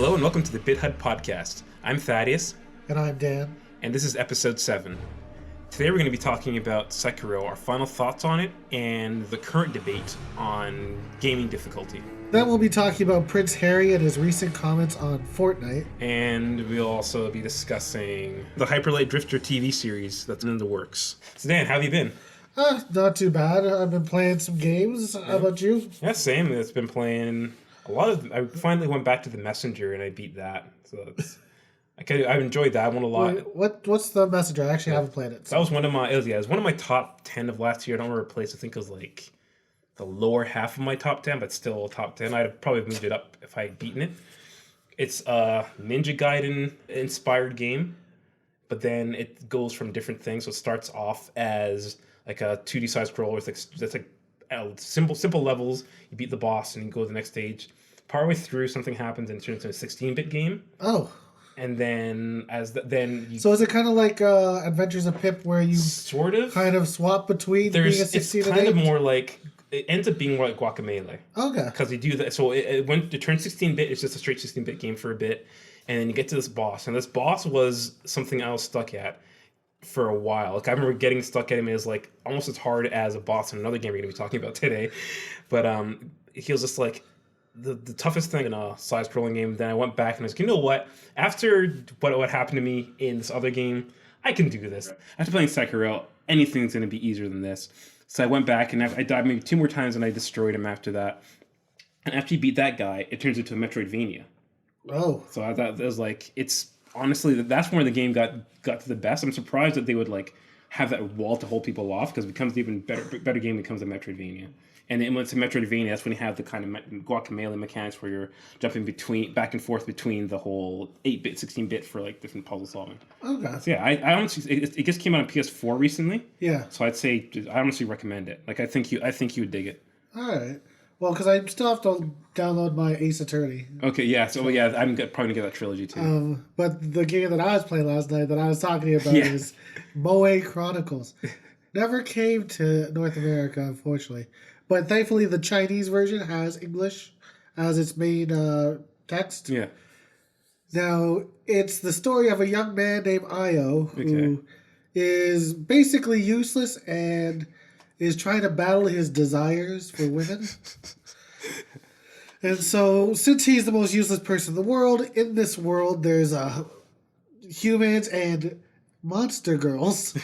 Hello and welcome to the GitGud podcast. I'm Thaddeus. And I'm Dan. And this is episode 7. Today we're going to be talking about Sekiro, our final thoughts on it, and the current debate on gaming difficulty. Then we'll be talking about Prince Harry and his recent comments on Fortnite. And we'll also be discussing the Hyper Light Drifter TV series that's in the works. So Dan, how have you been? Not too bad. I've been playing some games. How about you? Yeah, same. It's been playing a lot of... I finally went back to the Messenger and I beat that. So it's... I've enjoyed that one a lot. What's the Messenger? I actually haven't played it. So. That was one of my... It was one of my top 10 of last year. I don't remember a place. I think it was like the lower half of my top 10, but still top 10. I'd have probably moved it up if I had beaten it. It's a Ninja Gaiden inspired game, but then it goes from different things. So it starts off as like a 2D side scroller. It's like simple levels. You beat the boss and you go to the next stage. Partway through, something happens and it turns into a 16-bit game. Oh. And then so is it kind of like Adventures of Pip, where you sort of kind of swap between being a 16 and 8? It's kind of more like, it ends up being more like Guacamelee. Okay. Because they do that. So when it turns 16-bit, it's just a straight 16-bit game for a bit, and then you get to this boss, and this boss was something I was stuck at for a while. Like I remember getting stuck at him as like almost as hard as a boss in another game we're going to be talking about today, but he was just like the toughest thing in a side-scrolling game. Then I went back and I was like, you know what? After what happened to me in this other game, I can do this. After playing Sekiro, anything's going to be easier than this. So I went back and I died maybe 2 more times and I destroyed him after that. And after you beat that guy, it turns into a Metroidvania. Oh. So I thought it was like, it's honestly, that's where the game got to the best. I'm surprised that they would like have that wall to hold people off, because it becomes an even better game becomes a Metroidvania. And then when it's a Metroidvania, that's when you have the kind of Guacamelee mechanics where you're jumping back and forth between the whole 8-bit, 16-bit for like different puzzle solving. Okay. So yeah, I honestly, it just came out on PS4 recently. Yeah. So I'd say, I honestly recommend it. Like I think you would dig it. All right. Well, because I still have to download my Ace Attorney. Okay, yeah. So yeah, I'm probably gonna get that trilogy too. But the game that I was playing last night that I was talking about is Moe Chronicles. Never came to North America, unfortunately. But thankfully, the Chinese version has English as its main text. Yeah. Now, it's the story of a young man named Io who is basically useless and is trying to battle his desires for women. And so, since he's the most useless person in the world, in this world, there's humans and monster girls.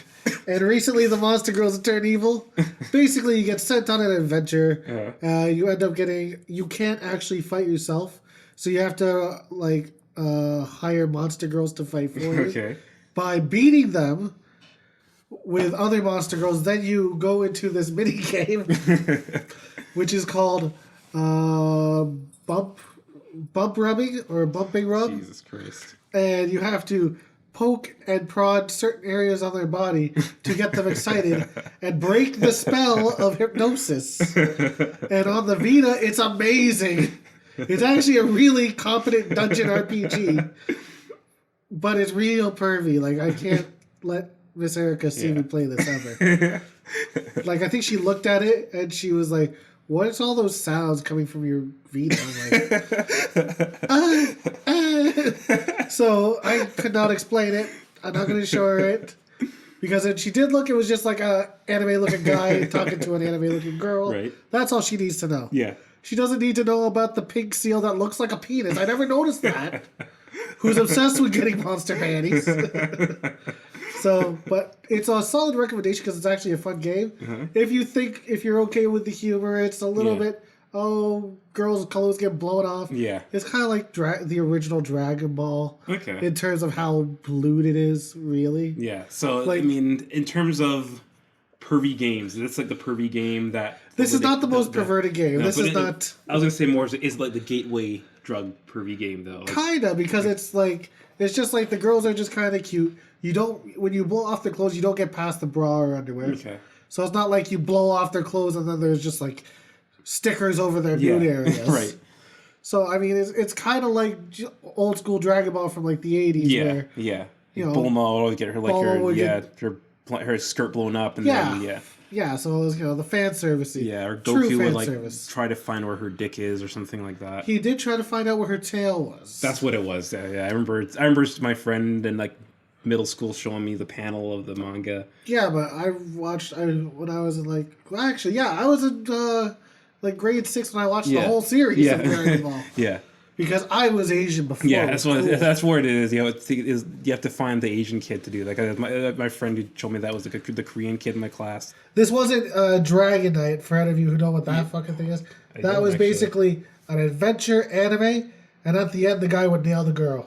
And recently the monster girls have turned evil. Basically, you get sent on an adventure. You end up you can't actually fight yourself. So you have to hire monster girls to fight for you. Okay. By beating them with other monster girls, then you go into this mini game, which is called bump rubbing or bumping rub. Jesus Christ. And you have to poke and prod certain areas on their body to get them excited and break the spell of hypnosis. And on the Vita, it's amazing. It's actually a really competent dungeon RPG, but it's real pervy. Like, I can't let Miss Erica see me play this ever. Like, I think she looked at it and she was like, "What's all those sounds coming from your Vita?" I'm like, So I could not explain it. I'm not going to show her it. Because when she did look, it was just like a anime-looking guy talking to an anime-looking girl. Right. That's all she needs to know. Yeah. She doesn't need to know about the pink seal that looks like a penis. I never noticed that. Who's obsessed with getting monster panties. So, but it's a solid recommendation because it's actually a fun game. Uh-huh. If you're okay with the humor, it's a little bit, girls' clothes get blown off. Yeah. It's kind of like the original Dragon Ball. Okay. In terms of how lewd it is, really. Yeah. So, like, I mean, in terms of pervy games, it's like the pervy game that... This is not the most perverted game. This is not... I was going to say more is like the gateway drug pervy game, though. Like, kind of, because it's like... It's just like the girls are just kind of cute. You don't... When you blow off their clothes, you don't get past the bra or underwear. Okay. So it's not like you blow off their clothes and then there's just like stickers over their nude areas. Right. So, I mean, it's kind of like old school Dragon Ball from like the 80s. Yeah, where, yeah. You know, Bulma would get her, like her skirt blown up. And then, Yeah, so it was, the fan service. Yeah, or True Goku fan would like service. try to find where her dick is or something like that. He did try to find out where her tail was. That's what it was. Yeah, I remember my friend in like middle school showing me the panel of the manga. Yeah, but I watched when I was in I was in grade 6 when I watched the whole series of Dragon Ball. Yeah. Because I was Asian before. Yeah, that's where it is. You have to find the Asian kid to do. Like my friend who told me that was the Korean kid in my class. This wasn't Dragon Knight, for any of you who know what that fucking thing is. That was basically an adventure anime, and at the end, the guy would nail the girl.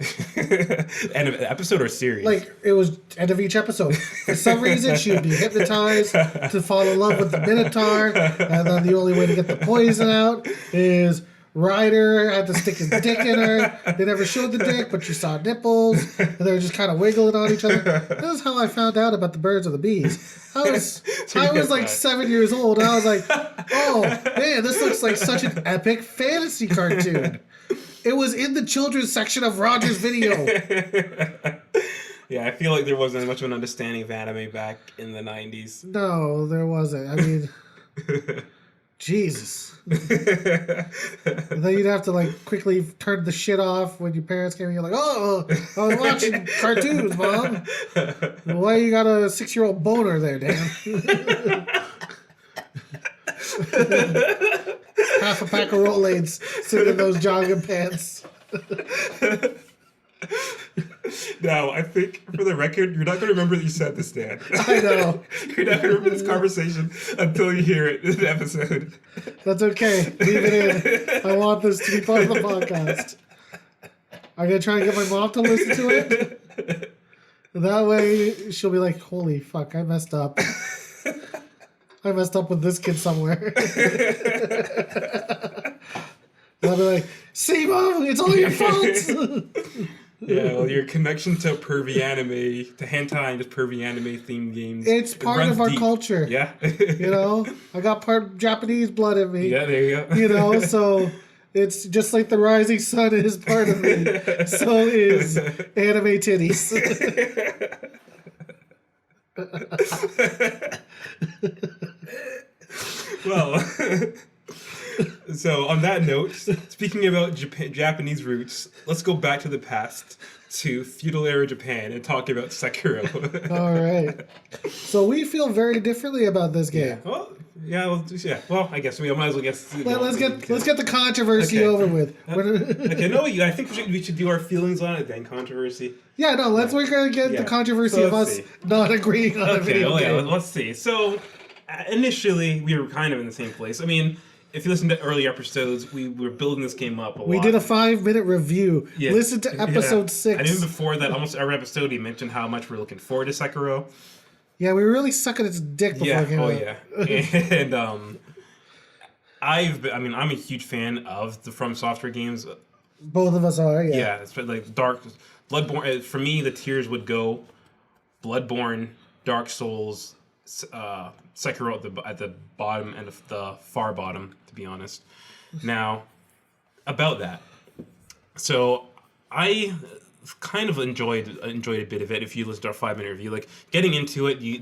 End of episode or series? Like, it was end of each episode. For some reason, she would be hypnotized to fall in love with the Minotaur, and then the only way to get the poison out is Ryder had to stick his dick in her. They never showed the dick, but you saw nipples, and they were just kind of wiggling on each other. This is how I found out about the birds and the bees. I was like 7 years old, and I was like, oh, man, this looks like such an epic fantasy cartoon. It was in the children's section of Roger's video. Yeah, I feel like there wasn't much of an understanding of anime back in the 90s. No, there wasn't. I mean, Jesus. And then you'd have to quickly turn the shit off when your parents came and you're like, oh, I was watching cartoons, Mom. Why you got a 6-year-old boner there, Dan? Half a pack of Rolaids sitting in those jogging pants. Now, I think, for the record, you're not going to remember that you said this, Dan. I know. You're not going to remember this conversation until you hear it in the episode. That's okay. Leave it in. I want this to be part of the podcast. I'm going to try and get my mom to listen to it. That way, she'll be like, holy fuck, I messed up. I messed up with this kid somewhere. And I'll be like, see, Mom, it's all your fault. Yeah, well, your connection to pervy anime, to hentai and just pervy anime themed games. It's part of our culture. Yeah. I got part Japanese blood in me. Yeah, there you go. So it's just like the rising sun is part of me. So is anime titties. Well, so on that note, speaking about Japanese roots, let's go back to the past to feudal era Japan and talk about Sekiro. All right. So we feel very differently about this game. Well, I guess we might as well guess. Let's get the controversy over with. I think we should do our feelings on it then. Controversy. Yeah, no. We're gonna get the controversy of us not agreeing on a video game. Yeah, let's see. So initially, we were kind of in the same place. I mean, if you listen to early episodes, we were building this game up a lot. We did a 5-minute review. Yeah. Listen to episode 6. And even before that, almost every episode, he mentioned how much we're looking forward to Sekiro. Yeah, we were really sucking its dick before it came out. And I'm a huge fan of the From Software games. Both of us are, yeah. Yeah, it's like Bloodborne. For me, the tiers would go Bloodborne, Dark Souls, Sekiro at the bottom and the far bottom, to be honest. Now, about that, so I kind of enjoyed a bit of it. If you listen to our 5-minute review, like getting into it, you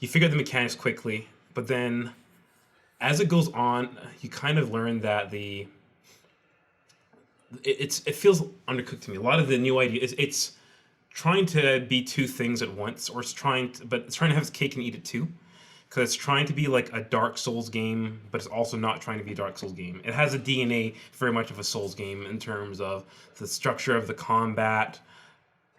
figure out the mechanics quickly, but then as it goes on, you kind of learn that it feels undercooked to me. A lot of the new ideas, it's trying to be two things at once, or it's trying to have its cake and eat it too. Because it's trying to be like a Dark Souls game, but it's also not trying to be a Dark Souls game. It has a DNA very much of a Souls game in terms of the structure of the combat.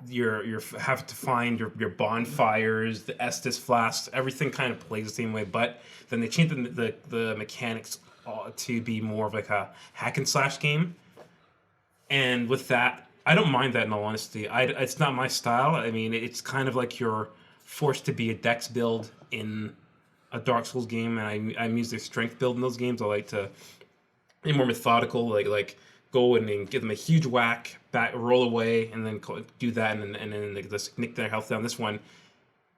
You have to find your bonfires, the Estus flasks, everything kind of plays the same way. But then they changed the mechanics to be more of like a hack and slash game. And with that, I don't mind that in all honesty. It's not my style. I mean, it's kind of like you're forced to be a dex build in a Dark Souls game, and I'm usually a strength build in those games. I like to be more methodical, like go in and give them a huge whack, back, roll away, and then do that, and then just nick their health down. This one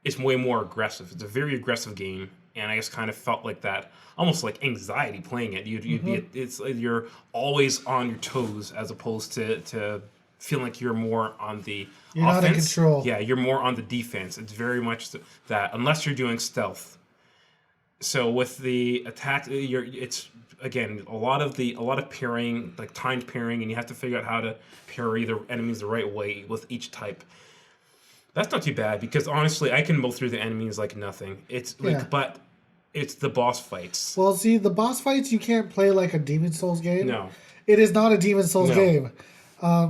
is way more aggressive. It's a very aggressive game, and I just kind of felt like that, almost like anxiety playing it. You're always on your toes as opposed to feeling like you're more on the offense. Not in control. Yeah, you're more on the defense. It's very much that unless you're doing stealth, So with the attack, it's again a lot of parrying, like timed parrying, and you have to figure out how to parry the enemies the right way with each type. That's not too bad because honestly, I can mow through the enemies like nothing. It's like, Yeah. but it's the boss fights. Well, see, the boss fights you can't play like a Demon Souls game. No, It is not a Demon Souls No. game.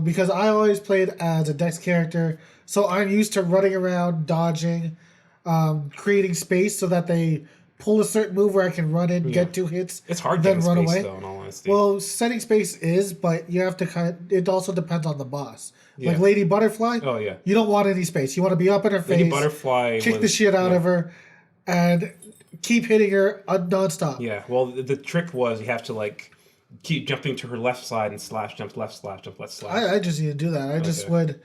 Because I always played as a Dex character, so I'm used to running around, dodging, creating space so that they pull a certain move where I can run in, get 2 hits, it's hard then getting run space away. though. In all honesty, Well, setting space is, but you have to it also depends on the boss. Yeah. Like Lady Butterfly, oh yeah, you don't want any space. You want to be up in her face, Lady Butterfly kick the was- shit out yeah. of her, and keep hitting her nonstop. Yeah, well, the trick was you have to like keep jumping to her left side and slash, jump left, slash, jump left, slash. I just need to do that. I just Okay. would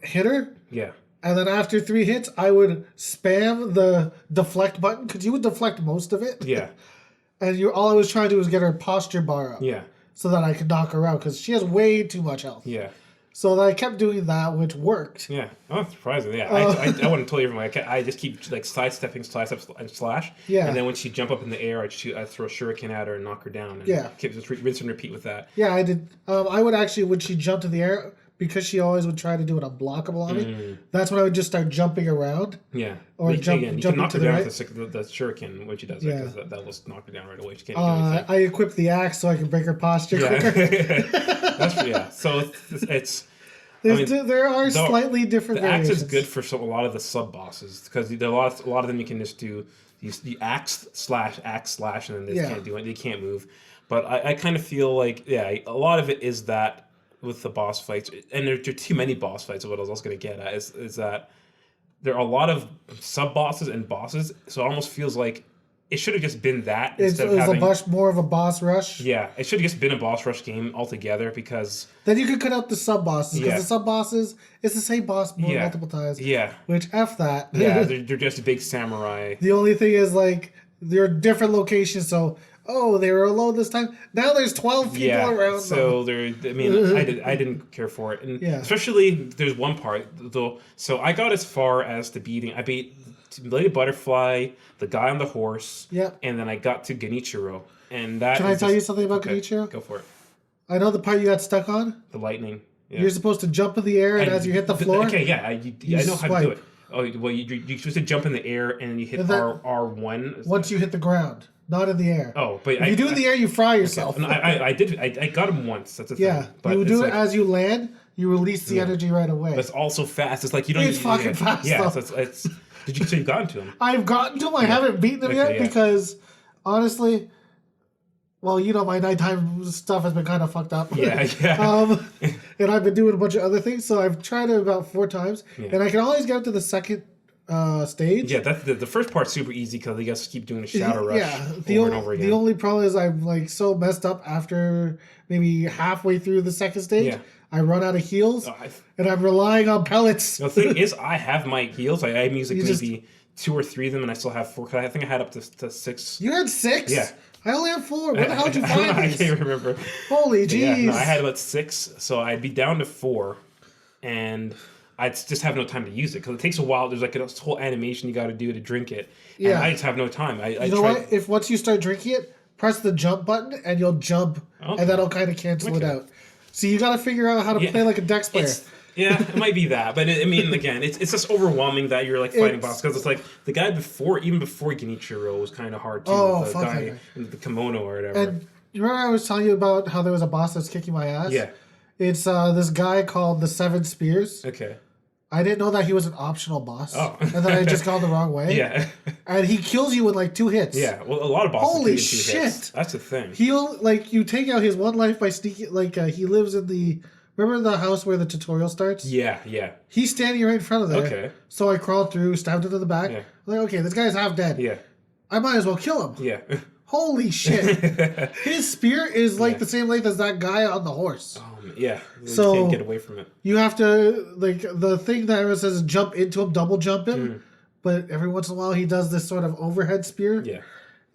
hit her, Yeah, and then after 3 hits, I would spam the deflect button because you would deflect most of it. yeah, And all I was trying to do was get her posture bar up yeah, so that I could knock her out because she has way too much health. yeah, So I kept doing that, which worked. yeah. Oh, that's surprising. Yeah, I wouldn't tell you from I just keep like sidestepping, sidestep, and slash. Yeah. And then when she jump up in the air, I throw a shuriken at her and knock her down. And Yeah. keep just rinse and repeat with that. Yeah, I did. I would actually, when she jumped in the air, because she always would try to do an unblockable on me, that's when I would just start jumping around. Yeah. Or But jump- again, you jump can knock her into the down right. with the shuriken when she does Yeah. it because that will knock her down right away. She can't do anything. I equipped the axe so I can break her posture quicker. That's yeah. So it's There are slightly different the axe variations. is good for a lot of the sub bosses because a lot of them you can just do the axe slash, and then they Yeah. can't do it. They can't move. But I kind of feel like a lot of it is that with the boss fights, and there are too many boss fights. What I was also going to get at is that there are a lot of sub bosses and bosses, so it almost feels like it should have just been that It instead of was having. a much more of a boss rush. Yeah, it should have just been a boss rush game altogether because. Then you could cut out the sub bosses because Yeah. the sub bosses it's the same boss Yeah. multiple times. Yeah, Which F that. yeah, they're just a big samurai. The only thing is like they're different locations, so they were alone this time. Now there's 12 people around so them. I didn't care for it, and Yeah. especially there's one part though. So I got as far as to I beat Lady Butterfly, the guy on the horse, Yep. and then I got to Genichiro, and that. Can I tell you something about Genichiro? Go for it. I know the part you got stuck on. The lightning. Yeah. You're supposed to jump in the air, and as you hit the floor, Okay, yeah, I know how to swipe. do it. Oh well, you're supposed to jump in the air and you hit And then- R1. once you hit the ground, not in the air. Oh, but If you do it in the air, you fry yourself. And I did. I got him once. That's a thing. Yeah, But you it's do it like, as you land. You release the energy right away. But it's also fast. It's like you don't. It's fucking fast, Yeah, though. so it's. Did you say you've gotten to him? I've gotten to him. I haven't beaten him Okay, yet yeah. because, honestly, well, my nighttime stuff has been kind of fucked up. Yeah, yeah. And I've been doing a bunch of other things, so I've tried it about 4 times, Yeah. and I can always get up to the second stage. Yeah, that's the first part's super easy because you guys keep doing the shadow rush the over and over again. The only problem is I'm like so messed up after maybe halfway through the second stage. Yeah. I run out of heals, I- and I'm relying on pellets. The thing is, I have my heals. I'm using You just- maybe 2 or 3 of them, and I still have 4. 'Cause I think I had up to 6. You had 6? Yeah. I only have 4. Where the hell did you I find these? can't remember. Holy But yeah, jeez. no, I had about 6, so I'd be down to 4, and I'd just have no time to use it because it takes a while. There's like a whole animation you got to do to drink it. And Yeah. I just have no time. I You know what? If once you start drinking it, press the jump button and you'll jump, Okay. and that'll kind of cancel it Okay. out. So you got to figure out how to Yeah. play like a Dex player. Yeah, it might be that, but I mean, again, it's just overwhelming that you're like fighting boss because it's like the guy even before Genichiro was kind of hard too. Oh, the fuck guy that guy. in the kimono or whatever. And you remember I was telling you about how there was a boss that's kicking my ass? Yeah. It's this guy called the 7 Spears. Okay. I didn't know that he was an optional boss. Oh. And then I just got the wrong way. Yeah. And he kills you in like 2 hits. Yeah. Well, a lot of bosses. Holy do 2 hits. shit. That's the thing. He'll, like, you take out his 1 life by sneaking, like, he lives in the, remember the house where the tutorial starts? Yeah. Yeah. He's standing right in front of there. Okay. So I crawled through, stabbed him to the back. Yeah. I'm like, okay, this guy's half dead. Yeah. I might as well kill him. Yeah. Holy shit. His spear is like Yeah. the same length as that guy on the horse. Yeah. So- You can't get away from it. You have to, like, the thing that everyone says is jump into him, double jump him. But every once in a while he does this sort of overhead spear. Yeah.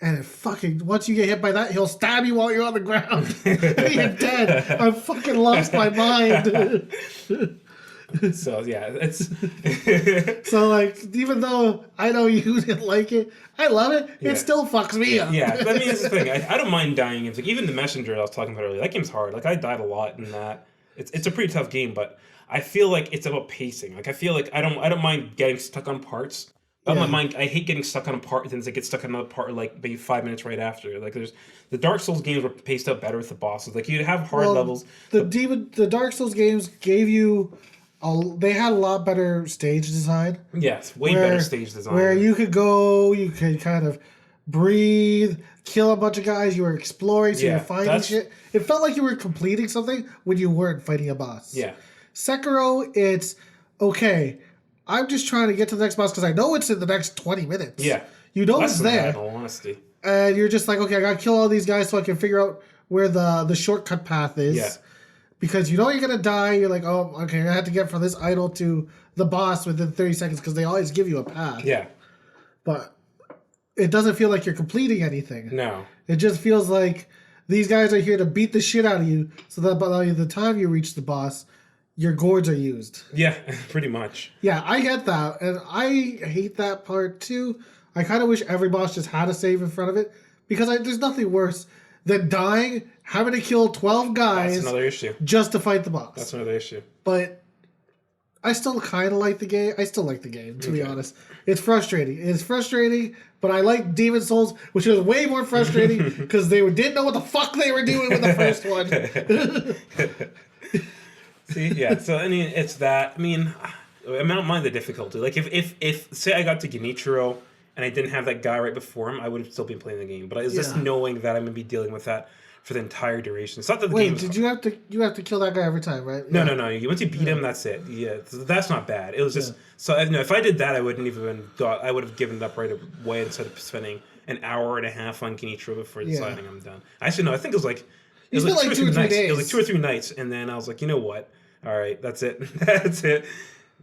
And it fucking, once you get hit by that, he'll stab you while you're on the ground. And you're dead. I'm fucking lost my mind. So yeah, it's So like, even though I know you didn't like it, I love it. Yeah. It still fucks me up. yeah. I mean, it's the thing. I don't mind dying games. Like even the Messenger I was talking about earlier. That game's hard. Like I died a lot in that. It's a pretty tough game, but I feel like it's about pacing. Like I feel like I don't mind getting stuck on parts. I don't mind. I hate getting stuck on a part, and then I get stuck on another part like maybe 5 minutes right after. Like there's the Dark Souls games were paced out better with the bosses. Like you'd have hard levels. The Dark Souls games gave you, they had a lot better stage design. Yes, way better stage design. Where you could go, you could kind of breathe, kill a bunch of guys. You were exploring, so you were finding shit. It felt like you were completing something when you weren't fighting a boss. Yeah. Sekiro, it's okay. I'm just trying to get to the next boss because I know it's in the next 20 minutes. Yeah. You know Less it's than there. that, in all honesty. And you're just like, okay, I gotta kill all these guys so I can figure out where the shortcut path is. Yeah. Because you know you're gonna die. You're like, oh, okay, I have to get from this idol to the boss within 30 seconds because they always give you a path. Yeah. But it doesn't feel like you're completing anything. No. It just feels like these guys are here to beat the shit out of you so that by the time you reach the boss, your gourds are used. Yeah, pretty much. Yeah, I get that. And I hate that part too. I kind of wish every boss just had a save in front of it. Because there's nothing worse than dying, having to kill 12 guys. That's another issue. Just to fight the boss. That's another issue. But I still kind of like the game. I still like the game, to be honest. It's frustrating. It's frustrating, but I like Demon Souls, which was way more frustrating because they didn't know what the fuck they were doing with the first one. See, yeah. So I mean, it's that. I mean, I don't mind the difficulty. Like if say I got to Genichiro and I didn't have that guy right before him, I would have still been playing the game. But it's just knowing that I'm gonna be dealing with that for the entire duration. It's not that the game. Wait, you have to kill that guy every time, right? No. Once you beat him, that's it. Yeah, that's not bad. It was just so. If I did that, I wouldn't even got. I would have given it up right away instead of spending an hour and a half on Genichiro before deciding I'm done. Actually, no. I think it was like. It was like 2 or 3 days. It was like 2 or 3 nights, and then I was like, you know what? All right, that's it. That's it.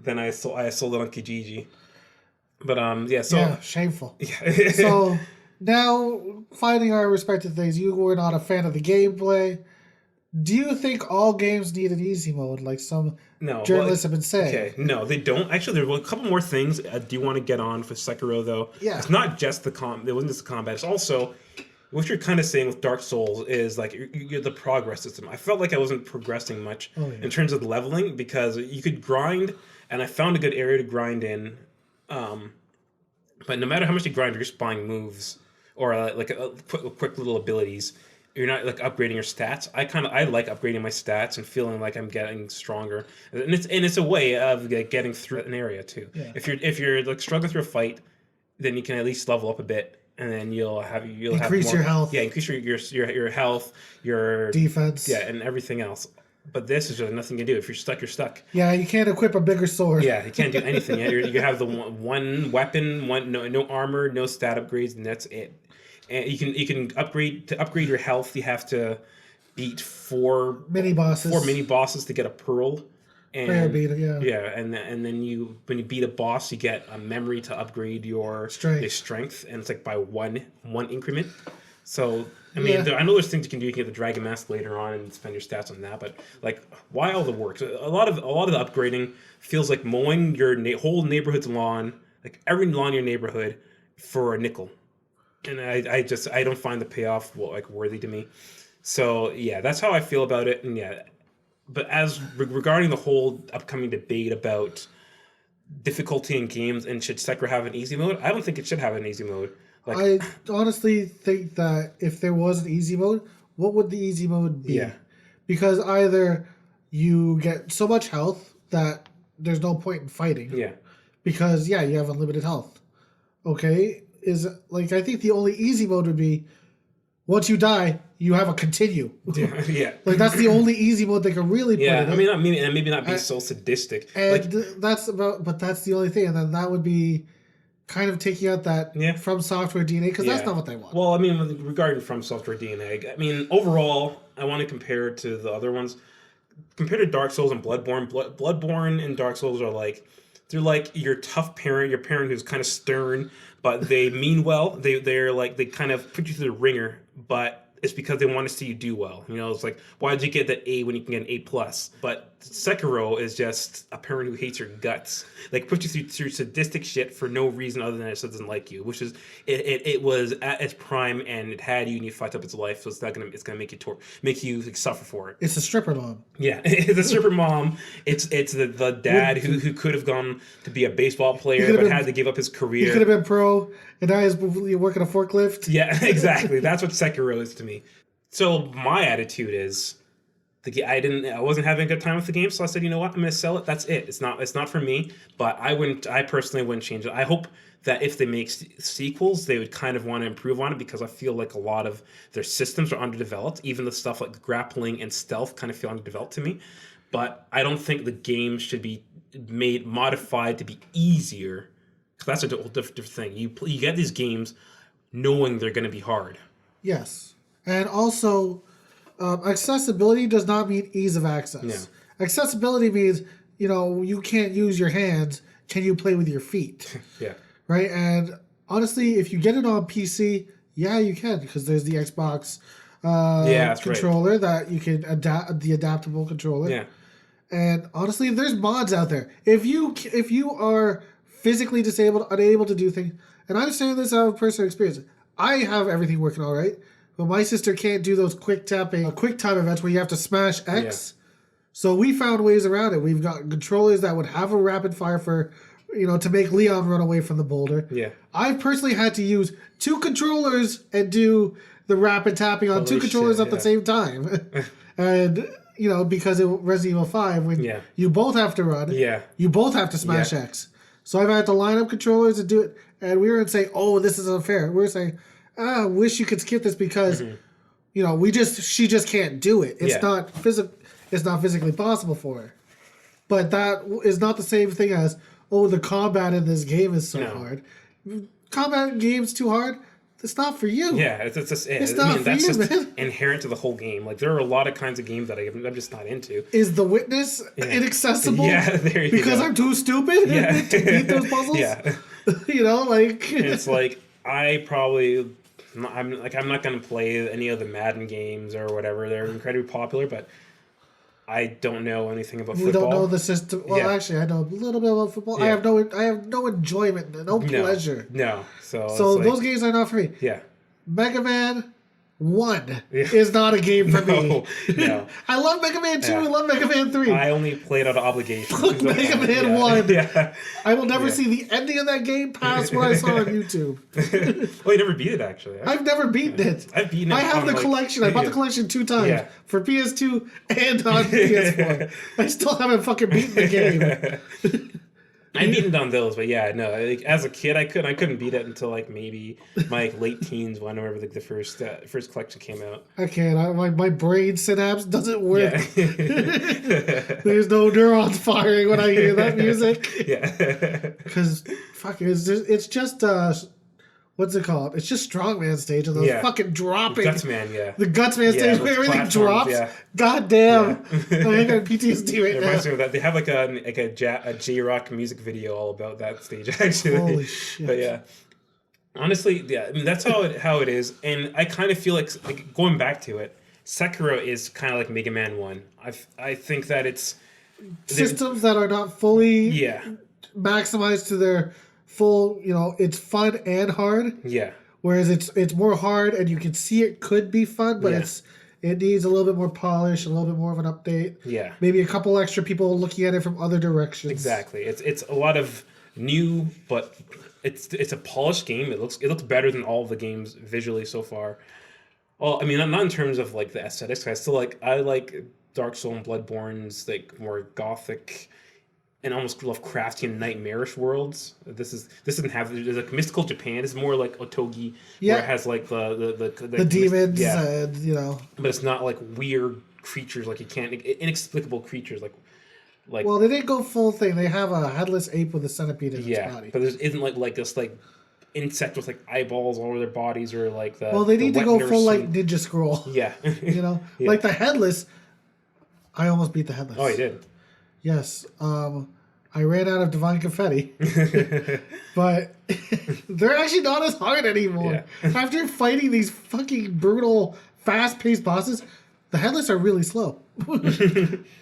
Then I sold it on Kijiji. But shameful. Yeah. So now, finding our respective things, you were not a fan of the gameplay. Do you think all games need an easy mode, like some journalists have been saying? Okay, no, they don't. Actually, there were a couple more things I do want to get on for Sekiro, though. Yeah. It's not just it wasn't just the combat. It's also what you're kind of saying with Dark Souls is like you're the progress system. I felt like I wasn't progressing much in terms of leveling because you could grind, and I found a good area to grind in. But no matter how much you grind, you're just buying moves or like quick little abilities. You're not like upgrading your stats. I like upgrading my stats and feeling like I'm getting stronger, and it's a way of getting through an area too. Yeah. If you're like struggling through a fight, then you can at least level up a bit. And then you'll increase more, your health. Yeah, increase your health, your defense. Yeah, and everything else. But this is just nothing you can do. If you're stuck, you're stuck. Yeah, you can't equip a bigger sword. Yeah, you can't do anything. You have the one weapon, no armor, no stat upgrades, and that's it. And you can upgrade your health. You have to beat 4 mini bosses to get a pearl. And, yeah, and then when you beat a boss, you get a memory to upgrade your strength, and it's like by one increment. So I mean, I know there's things you can do. You can get the Dragon Mask later on and spend your stats on that. But like, why all the work? A lot of the upgrading feels like mowing your whole neighborhood's lawn, like every lawn in your neighborhood, for a nickel, and I don't find the payoff worthy to me. So yeah, that's how I feel about it, and yeah. But as regarding the whole upcoming debate about difficulty in games and should Sekiro have an easy mode, I don't think it should have an easy mode. I honestly think that if there was an easy mode, what would the easy mode be? Yeah. Because either you get so much health that there's no point in fighting. Yeah. Because, you have unlimited health. Okay? I think the only easy mode would be once you die, you have a continue. Yeah. That's the only easy mode they can really put in. I mean, maybe not be so sadistic. And that's the only thing. And then that would be kind of taking out that From Software DNA, because that's not what they want. Well, I mean, regarding From Software DNA, I mean, overall, I want to compare it to the other ones. Compared to Dark Souls and Bloodborne, Bloodborne and Dark Souls are they're like your tough parent, your parent who's kind of stern, but they mean well. They kind of put you through the ringer, but it's because they want to see you do well. You know, it's like, why did you get that A when you can get an A plus? But Sekiro is just a parent who hates your guts, like puts you through sadistic shit for no reason other than it doesn't like you. Which is it was at its prime and it had you and you fucked up its life, so it's gonna make you like, suffer for it. It's a stripper mom. Yeah, it's a stripper mom. It's the dad who could have gone to be a baseball player but had to give up his career. He could have been pro, and now he's working a forklift. Yeah, exactly. That's what Sekiro is to me. So my attitude is, I wasn't having a good time with the game, so I said, you know what, I'm gonna sell it. That's it. It's not for me. But I personally wouldn't change it. I hope that if they make sequels, they would kind of want to improve on it, because I feel like a lot of their systems are underdeveloped. Even the stuff like grappling and stealth kind of feel underdeveloped to me. But I don't think the game should be modified to be easier. That's a whole different thing. You get these games knowing they're going to be hard. Yes. And also, accessibility does not mean ease of access. Yeah. Accessibility means, you can't use your hands. Can you play with your feet? Yeah. Right? And honestly, if you get it on PC, yeah, you can, because there's the Xbox controller that you can adapt, the adaptable controller. Yeah. And honestly, there's mods out there. If you are physically disabled, unable to do things, and I'm saying this out of personal experience, I have everything working all right, but my sister can't do those quick time events where you have to smash X. Yeah. So we found ways around it. We've got controllers that would have a rapid fire for, to make Leon run away from the boulder. Yeah. I've personally had to use 2 controllers and do the rapid tapping on 2 controllers at the same time. And, because in Resident Evil 5, when you both have to run, you both have to smash X. So I've had to line up controllers and do it. And we weren't saying, oh, this is unfair. We were saying, I wish you could skip this because, she just can't do it. It's not physically possible for her. But that is not the same thing as, the combat in this game is so hard. Combat in games too hard? It's not for you. Yeah, it's just inherent to the whole game. Like, there are a lot of kinds of games that I'm just not into. Is The Witness inaccessible? Yeah, there you go. Because I'm too stupid to beat those puzzles? Yeah. It's like, I'm not going to play any of the Madden games or whatever. They're incredibly popular, but I don't know anything about football. We don't know the system. Well, actually, I know a little bit about football. Yeah. I have no enjoyment, no pleasure. No. So those games are not for me. Yeah. Mega Man 1 is not a game for me. No. I love Mega Man 2. I love Mega Man 3. I only played out of obligation. Mega Man 1. Yeah. I will never see the ending of that game past what I saw on YouTube. Oh, you never beat it, actually. I've never beaten it. I've beaten it. I have the collection. I bought the collection 2 times. For PS2 and on PS4. I still haven't fucking beaten the game. I've beaten on those, but as a kid, I couldn't beat it until maybe my late teens, whenever the first collection came out. I can't. My brain synapse doesn't work. Yeah. There's no neurons firing when I hear that music. Yeah. Because it's just what's it called? It's just Strongman stage and those fucking dropping. Gutsman, The Gutsman stage where everything drops. Yeah. God damn. I got PTSD right now. It reminds me of that. They have a J-Rock music video all about that stage, actually. Holy shit. But honestly, I mean, that's how it is. And I kind of feel like going back to it, Sekiro is kind of like Mega Man 1. I think that it's systems that are not fully maximized to their full, it's fun and hard. Yeah. Whereas it's more hard and you can see it could be fun, but it needs a little bit more polish, a little bit more of an update. Yeah. Maybe a couple extra people looking at it from other directions. Exactly. It's a lot of new, but it's a polished game. It looks better than all of the games visually so far. Well, I mean, not in terms of the aesthetics. I like Dark Souls and Bloodborne's more gothic and almost Lovecraftian nightmarish worlds. This doesn't have. There's mystical Japan. It's more like Otogi, where it has the demons, and But it's not weird creatures inexplicable creatures like. Well, they didn't go full thing. They have a headless ape with a centipede in its body. But there isn't this insect with eyeballs all over their bodies or the. Well, they need to go full Ninja Scroll. Yeah. Like the headless. I almost beat the headless. Oh, you did. Yes. I ran out of Divine Confetti. But they're actually not as hard anymore. Yeah. After fighting these fucking brutal fast-paced bosses, the headless are really slow.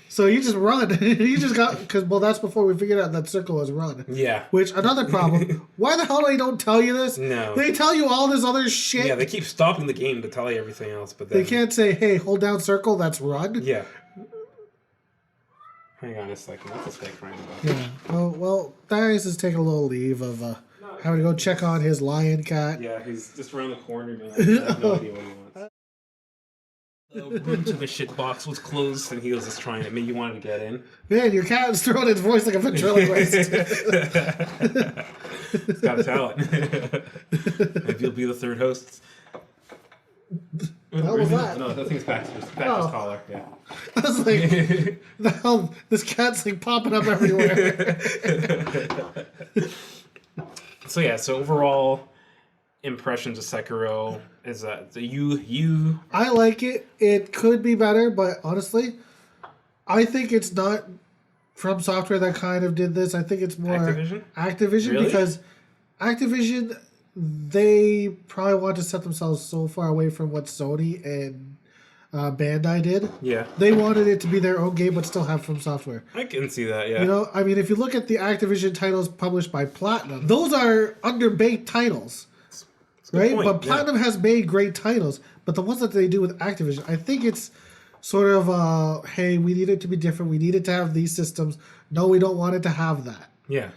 So you just run. You just got because that's before we figured out that circle is run. Yeah. Which another problem. Why the hell they don't tell you this? No. They tell you all this other shit. Yeah, they keep stopping the game to tell you everything else, but then, they can't say, "Hey, hold down circle." That's run. Yeah. Hang on a second. What's this guy crying about? Yeah. Well, Darius is taking a little leave of having to go check on his lion cat. Yeah, he's just around the corner. Man. I have no idea what he wants. The room to the shit box was closed, and he was just trying it. Maybe you wanted to get in. Man, your cat is throwing its voice like a ventriloquist. It's got talent. Maybe you'll be the third host. What was that? No, that thing's Baxter's collar. Yeah. I was like, the hell, this cat's like popping up everywhere. So overall impressions of Sekiro is that you I like it. It could be better, but honestly, I think it's not From Software that kind of did this. I think it's more Activision Really? because Activision, they probably want to set themselves so far away from what Sony and Bandai did. Yeah. They wanted it to be their own game, but still have From Software. I can see that, yeah. You know, I mean, if you look at the Activision titles published by Platinum, those are underbaked titles, right? point, But Platinum has made great titles, but the ones that they do with Activision, I think it's sort of, hey, we need it to be different. We need it to have these systems. No, we don't want it to have that. Yeah.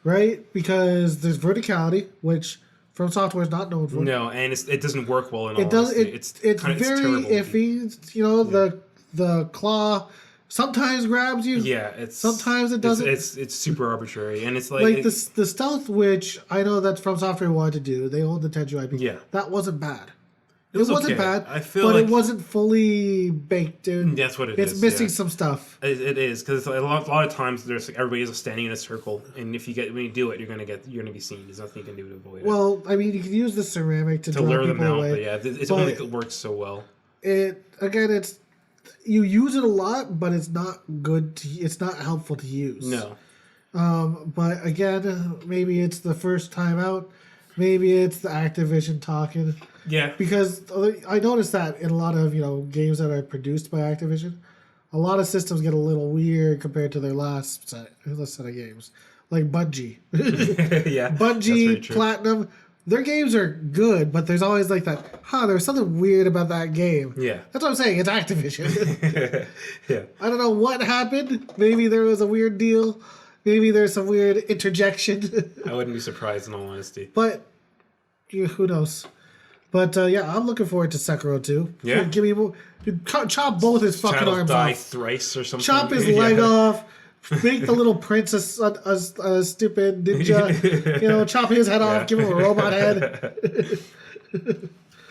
Right? Because there's verticality, which From Software is not known for. No, and it doesn't work well in all It does. honesty. It's very iffy. You know, the claw sometimes grabs you. Yeah, sometimes it doesn't. It's super arbitrary, and it's like the stealth, which I know that From Software wanted to do. They own the Tenchu IP. Yeah, that wasn't bad. It wasn't okay. Bad. I feel but like it wasn't fully baked, dude. That's what it is. It's missing some stuff. It is because a lot of times there's everybody's standing in a circle, and when you do it, you're gonna be seen. There's nothing you can do to avoid it. Well, I mean, you can use the ceramic to lure them out, away, but yeah, it's only it works so well. It's you use it a lot, but it's not good. It's not helpful to use. No. But again, maybe it's the first time out. Maybe it's the Activision talking. Yeah. Because I noticed that in a lot of games that are produced by Activision, a lot of systems get a little weird compared to their last set of games, like Bungie. Yeah. Bungie, Platinum, their games are good, but there's always like that. There's something weird about that game. Yeah. That's what I'm saying. It's Activision. Yeah. I don't know what happened. Maybe there was a weird deal. Maybe there's some weird interjection. I wouldn't be surprised in all honesty. But who knows? But yeah, I'm looking forward to Sekiro too. Yeah. Give me chop both his fucking arms die off. Thrice or something. Chop his leg off. Make the little prince a stupid ninja. Chop his head off. Give him a robot head.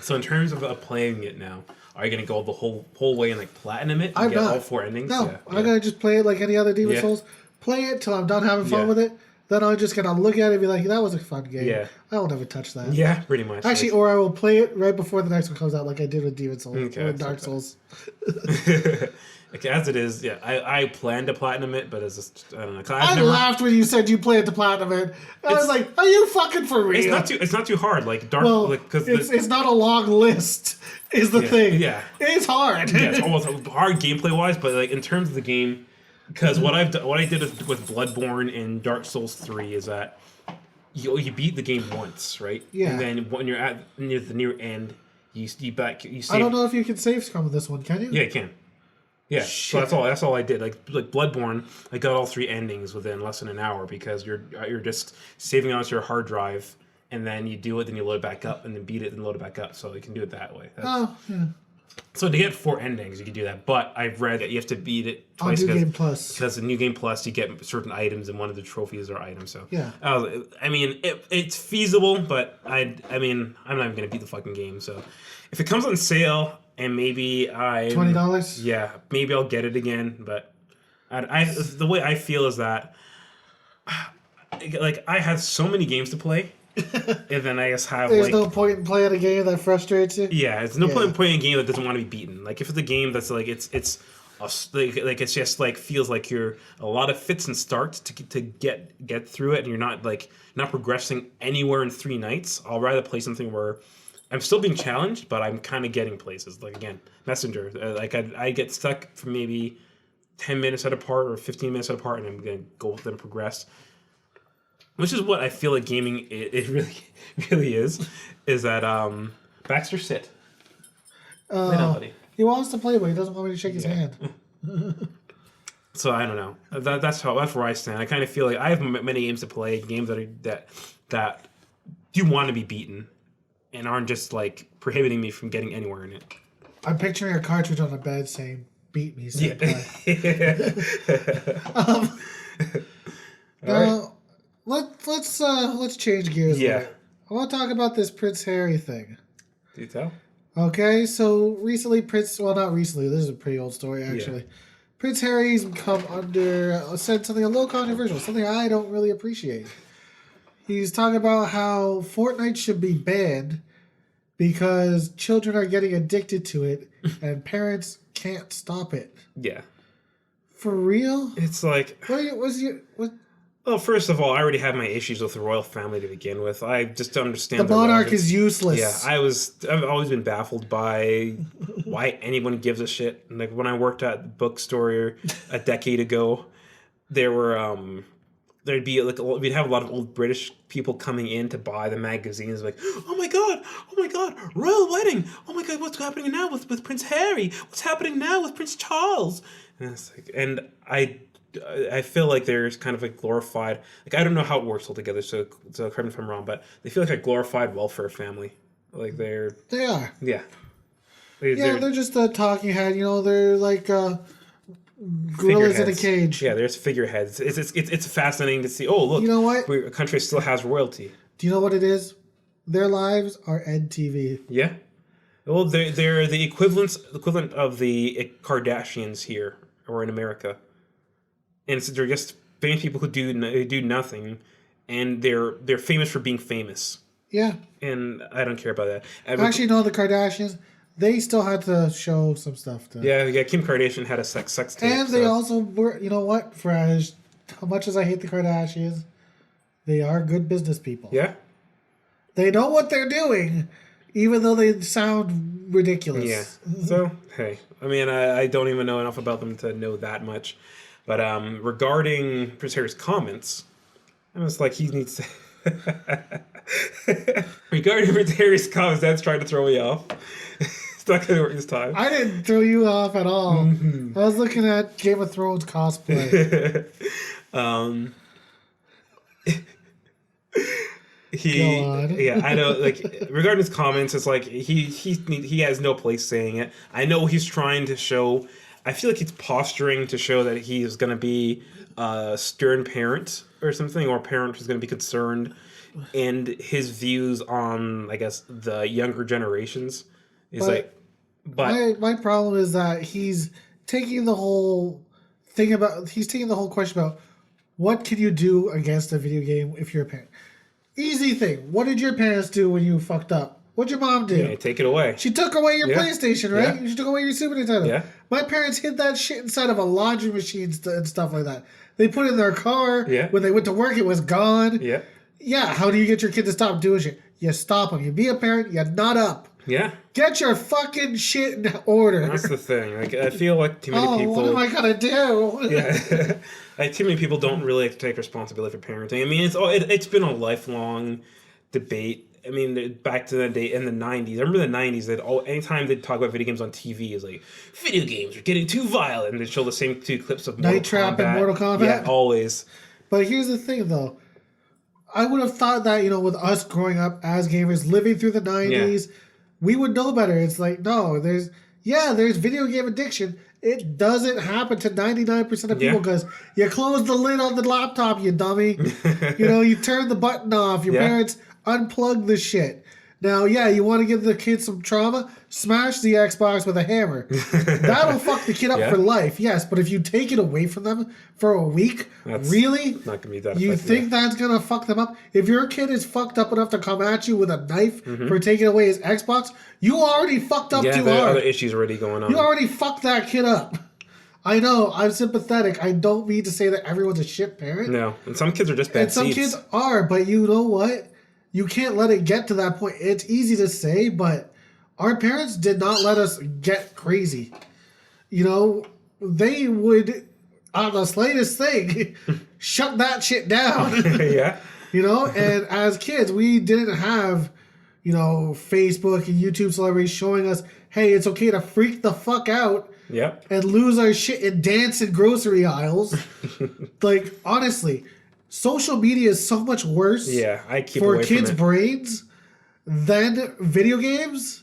So in terms of playing it now, are you gonna go the whole way and like platinum it? I'm get not. all 4 endings. No, yeah. I'm gonna just play it like any other Demon Souls. Play it till I'm done having fun with it. Then I'm just gonna look at it and be like, "That was a fun game." Yeah. I won't ever touch that. Yeah, pretty much. Actually, or I will play it right before the next one comes out, like I did with Demon Souls or Dark Souls. Okay, as it is, yeah, I plan to platinum it, but it's just I don't know. I laughed when you said you played the platinum it. I was like, "Are you fucking for real?" It's not too hard. Like Dark, it's not a long list. Is the thing? Yeah, it's hard. Yeah, it's almost hard gameplay wise, but like in terms of the game. Because what I did with Bloodborne and Dark Souls 3 is that you beat the game once, right? Yeah. And then when you're at near the near end, you save. I don't know if you can save scum with this one, can you? Yeah, you can. Yeah. Shit. So that's all I did. Like Bloodborne, I got all 3 endings within less than an hour because you're just saving onto your hard drive, and then you do it, then you load it back up, and then beat it, and load it back up. So you can do it that way. Yeah. So to get 4 endings, you can do that. But I've read that you have to beat it twice. On New Game Plus. Because the New Game Plus, you get certain items, and one of the trophies are items. So yeah. I mean, it's feasible, but I'm not even going to beat the fucking game. So if it comes on sale, and maybe $20? Yeah, maybe I'll get it again. But the way I feel is that, like, I have so many games to play. And then I just have there's no point in playing a game that frustrates you. Yeah, it's no point in playing a game that doesn't want to be beaten. Like if it's a game that's like it's it's just like feels like you're a lot of fits and starts to get through it, and you're not progressing anywhere in 3 nights. I'll rather play something where I'm still being challenged, but I'm kind of getting places. Like again, Messenger. Like I get stuck for maybe 10 minutes at a part or 15 minutes at a part, and I'm gonna go then progress. Which is what I feel like gaming it really really is that Baxter sit. Lay down, buddy. He wants to play, but he doesn't want me to shake his hand. So I don't know. That's where I stand. I kind of feel like I have many games to play, games that do want to be beaten, and aren't just like prohibiting me from getting anywhere in it. I'm picturing a cartridge on the bed saying, "Beat me." Now, let's change gears. Yeah. I want to talk about this Prince Harry thing. Do you tell? Okay, so recently not recently, this is a pretty old story actually. Yeah. Prince Harry's come said something a little controversial, something I don't really appreciate. He's talking about how Fortnite should be banned because children are getting addicted to it and parents can't stop it. Yeah. For real? It's like... What? Well, first of all, I already have my issues with the royal family to begin with. I just don't understand the monarch is useless. Yeah, I've always been baffled by why anyone gives a shit. Like when I worked at the bookstore a decade ago, there were there'd be like we'd have a lot of old British people coming in to buy the magazines. Like, oh my god, royal wedding. Oh my god, what's happening now with Prince Harry? What's happening now with Prince Charles? And it's like, and I feel like there's kind of a glorified, like I don't know how it works altogether, so correct me if I'm wrong, but they feel like a glorified welfare family. Like they are. Yeah. They're just a talking head. You know, they're like gorillas in a cage. Yeah, there's figureheads. It's fascinating to see. Oh, look, you know what? A country still has royalty. Do you know what it is? Their lives are EdTV. Yeah. Well, they're the equivalent of the Kardashians here or in America. And so they're just famous people who do nothing, and they're famous for being famous. Yeah. And I don't care about that. Actually, no, the Kardashians, they still had to show some stuff. Yeah, Kim Kardashian had a sex tape. And they also were, you know what, for as much as I hate the Kardashians, they are good business people. Yeah. They know what they're doing, even though they sound ridiculous. Yeah. So, hey, I mean, I don't even know enough about them to know that much. But regarding Prince Harry's comments, I was like, he needs to... regarding Prince Harry's comments, that's trying to throw me off. It's not going to work this time. I didn't throw you off at all. Mm-hmm. I was looking at Game of Thrones cosplay. Yeah, I know. Like regarding his comments, it's like he has no place saying it. I know he's trying to show... I feel like he's posturing to show that he's going to be a stern parent or something, or a parent who's going to be concerned, and his views on, I guess, the younger generations is my problem is that he's taking the whole question about what can you do against a video game if you're a parent. Easy thing. What did your parents do when you fucked up? What'd your mom do? Yeah, take it away. She took away your PlayStation, right? Yeah. She took away your Super Nintendo. Yeah. My parents hid that shit inside of a laundry machine and stuff like that. They put it in their car. Yeah. When they went to work, it was gone. Yeah. Yeah, how do you get your kid to stop doing shit? You stop them. You be a parent, you nut up. Yeah. Get your fucking shit in order. That's the thing. Like, I feel like too many people... what am I going to do? Yeah. Like, too many people don't really like to take responsibility for parenting. I mean, it's been a lifelong debate. I mean, back to the day in the 90s. I remember the 90s that anytime they'd talk about video games on TV, it's like, video games are getting too violent. And they'd show the same two clips of Night Trap and Mortal Kombat. Yeah, always. But here's the thing, though. I would have thought that, with us growing up as gamers, living through the 90s, we would know better. It's like, no, there's video game addiction. It doesn't happen to 99% of people because you close the lid on the laptop, you dummy. You turn the button off. Your parents unplug the shit. Now, you want to give the kids some trauma? Smash the Xbox with a hammer. That'll fuck the kid up for life, yes. But if you take it away from them for a week, really? Not gonna be that you think that's going to fuck them up? If your kid is fucked up enough to come at you with a knife for taking away his Xbox, you already fucked up too hard. Yeah, other issues already going on. You already fucked that kid up. I know, I'm sympathetic. I don't mean to say that everyone's a shit parent. No, and some kids are just bad seeds. And some kids are, but you know what? you can't let it get to that point. It's easy to say, but our parents did not let us get crazy. You know, they would, on the slightest thing, shut that shit down. Yeah. You know, and as kids, we didn't have, you know, Facebook and YouTube celebrities showing us, hey, it's okay to freak the fuck out. Yep. And lose our shit and dance in grocery aisles. Like, honestly, social media is so much worse I keep for away kids' from it. brains than video games.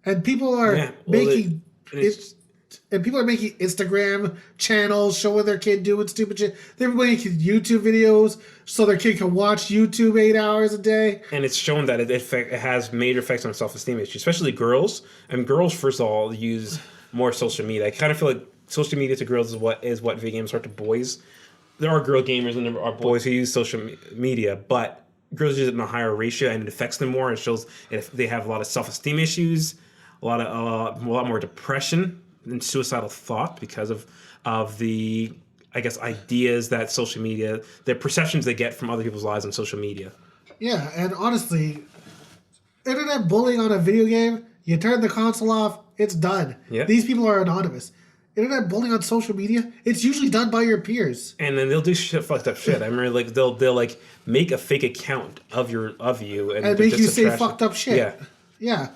And people are making people are making Instagram channels showing their kid doing stupid shit. They're making YouTube videos so their kid can watch YouTube 8 hours a day. And it's shown that it has major effects on self-esteem issues, especially girls. And girls, first of all, use more social media. I kind of feel like social media to girls is what video games are to boys. There are girl gamers and there are boys who use social media, but girls use it in a higher ratio and it affects them more. It shows if they have a lot of self-esteem issues, a lot more depression and suicidal thought because of the, I guess, ideas that social media, the perceptions they get from other people's lives on social media. Yeah, and honestly, internet bullying on a video game, you turn the console off, it's done. Yeah. These people are anonymous. Internet bullying on social media, it's usually done by your peers. And then they'll do fucked up shit. I remember like they'll like make a fake account of you and make you say fucked up shit. Yeah. Yeah.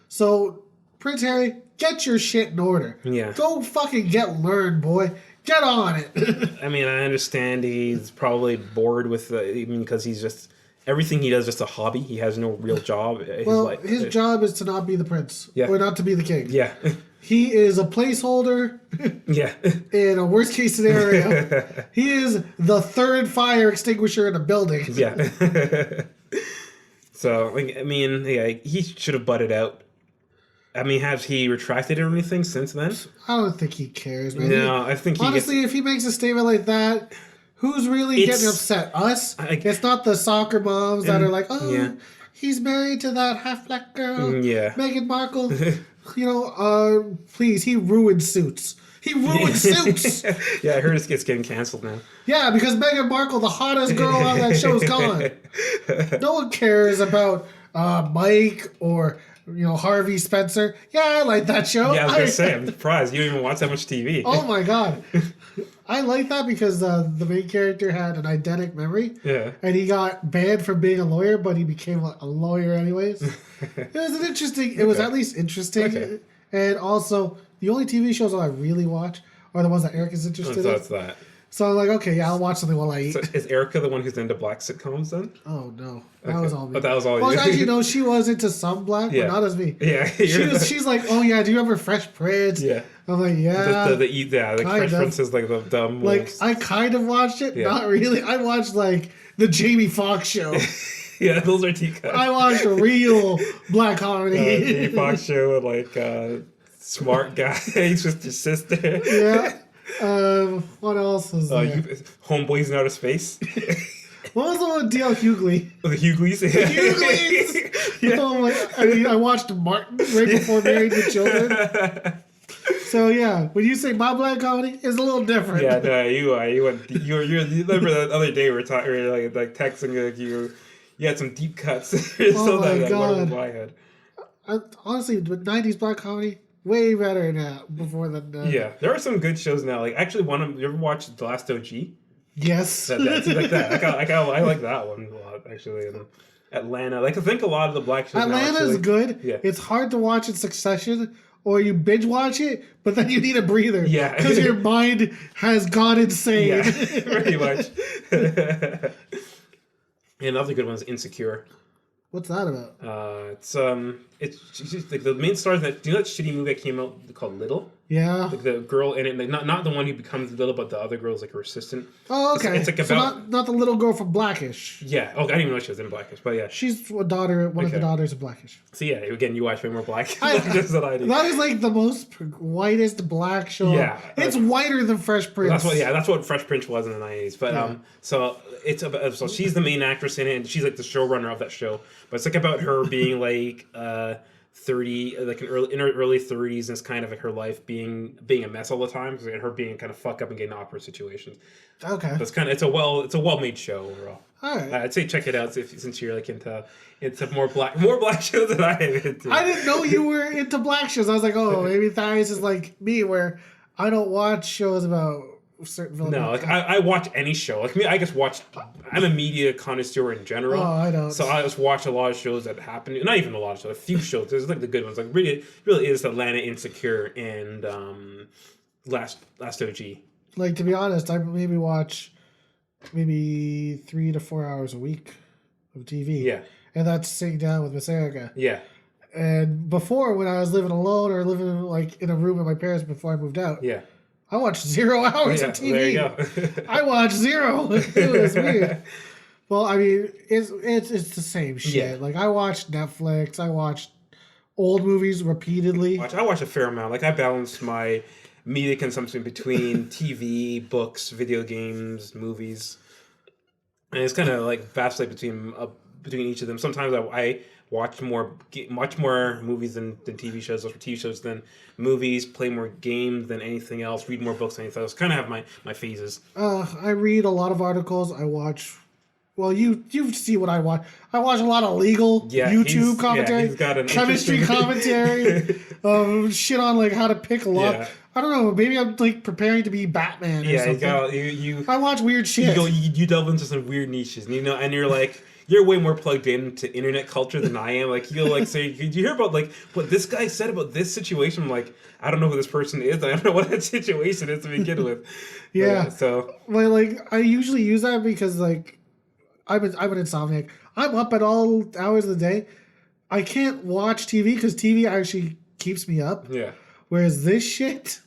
So Prince Harry, get your shit in order. Yeah. Go fucking get learned, boy. Get on it. I mean, I understand he's probably bored with even because he's just everything he does is just a hobby. He has no real job. His job is to not be the prince. Yeah. Or not to be the king. Yeah. He is a placeholder. Yeah. In a worst case scenario. He is the third fire extinguisher in a building. Yeah. So, like, I mean, yeah, he should have butted out. I mean, has he retracted or anything since then? I don't think he cares, man. No, I think honestly, if he makes a statement like that, who's really getting upset? Us? It's not the soccer moms that are like, he's married to that half-black girl, Meghan Markle. You know, please, he ruined Suits. He ruined Suits. Yeah, I heard it's getting canceled now. Yeah, because Meghan Markle, the hottest girl on that show, is gone. No one cares about Mike or, you know, Harvey Spencer. Yeah, I like that show. Yeah, I was going to say, I'm surprised. You don't even watch that much TV. Oh, my God. I like that because the main character had an eidetic memory. Yeah. And he got banned from being a lawyer, but he became a lawyer anyways. It was at least interesting. Okay. And also, the only TV shows that I really watch are the ones that Eric is interested in. That's that. So I'm like, okay, yeah, I'll watch something while I eat. So is Erica the one who's into black sitcoms then? Oh, no. That was all me. But that was all you. you. Actually, no, she was into some black, but not as me. Yeah. She's like, oh, yeah, do you remember Fresh Prince? Yeah. I'm like, yeah. The Fresh Prince is like the dumb. Like, I kind of watched it, not really. I watched, like, the Jamie Foxx show. Yeah, those are T-cuts. I watched a real black comedy. Jamie Foxx show with, like, smart guy. He's just his sister. Yeah. What else is there? Homeboys in Outer Space. What was the one with D.L. Hughley? Oh, the Hughleys? The Hughleys! Yeah. Oh my, I mean, I watched Martin right before Married with Children. So yeah, when you say my black comedy, it's a little different. Yeah, no, you remember the other day we were talking, like texting, like you had some deep cuts. Oh my God. My head. Honestly, with 90s black comedy, way better now before than. Yeah, there are some good shows now. Like actually, you ever watched The Last OG? Yes. That's like that. I like that one a lot actually. And Atlanta, like I think a lot of the black shows. Atlanta is good. Yeah. It's hard to watch in succession, or you binge watch it, but then you need a breather. Yeah. Because your mind has gone insane. Yeah, pretty much. And another good one is Insecure. What's that about? It's like the main star is that. Do you know that shitty movie that came out called Little? Yeah. Like the girl in it, like not the one who becomes Little, but the other girl is like her assistant. Oh, okay. It's like about so not the little girl from Blackish. Yeah. Oh, I didn't even know she was in Blackish, but yeah. She's one of the daughters of Blackish. So yeah, again, you watch way more Blackish than I do. That is like the most whitest black show. Yeah. It's whiter than Fresh Prince. That's what Fresh Prince was in the 90s. But so it's about, so she's the main actress in it, and she's like the showrunner of that show. But it's like about her being like like in her early 30s, and it's kind of like her life being a mess all the time, and her being kind of fuck up and getting awkward situations. Okay. But it's a well made show overall. All right. I'd say check it out since you're like into more black shows than I am into. I didn't know you were into black shows. I was like, oh, maybe Thais is like me, where I don't watch shows about certain villains. No, like I watch any show. Like me, I just watch. I'm a media connoisseur in general. Oh, I don't. So I just watch a lot of shows that happen. Not even a lot of shows. A few shows. There's like the good ones. Like really is Atlanta, Insecure, and Last OG. Like, to be honest, I maybe watch 3 to 4 hours a week of TV. Yeah. And that's sitting down with Miss Erica. Yeah. And before, when I was living alone or living like in a room with my parents before I moved out, yeah, I watched 0 hours of TV. There you go. I watched 0. It was weird. Well, I mean, it's the same shit. Yeah. Like, I watched Netflix. I watched old movies repeatedly. I watch a fair amount. Like, I balance my media consumption between TV, books, video games, movies, and it's kind of like vacillate between each of them. Sometimes I watch much more movies than TV shows, or TV shows than movies, play more games than anything else, read more books than anything else. Kind of have my phases. I read a lot of articles. I watch. Well, you see what I watch. I watch a lot of legal YouTube commentary, he's got an chemistry commentary, shit on like how to pick a lock. Yeah. I don't know. Maybe I'm like preparing to be Batman or something. I watch weird shit. You delve into some weird niches, and you're like. You're way more plugged into internet culture than I am. Like, you'll like say, you hear about like what this guy said about this situation? I'm like, I don't know who this person is. I don't know what that situation is to begin with. Yeah. So, well, like I usually use that because like I'm an insomniac. I'm up at all hours of the day. I can't watch TV because TV actually keeps me up. Yeah. Whereas this shit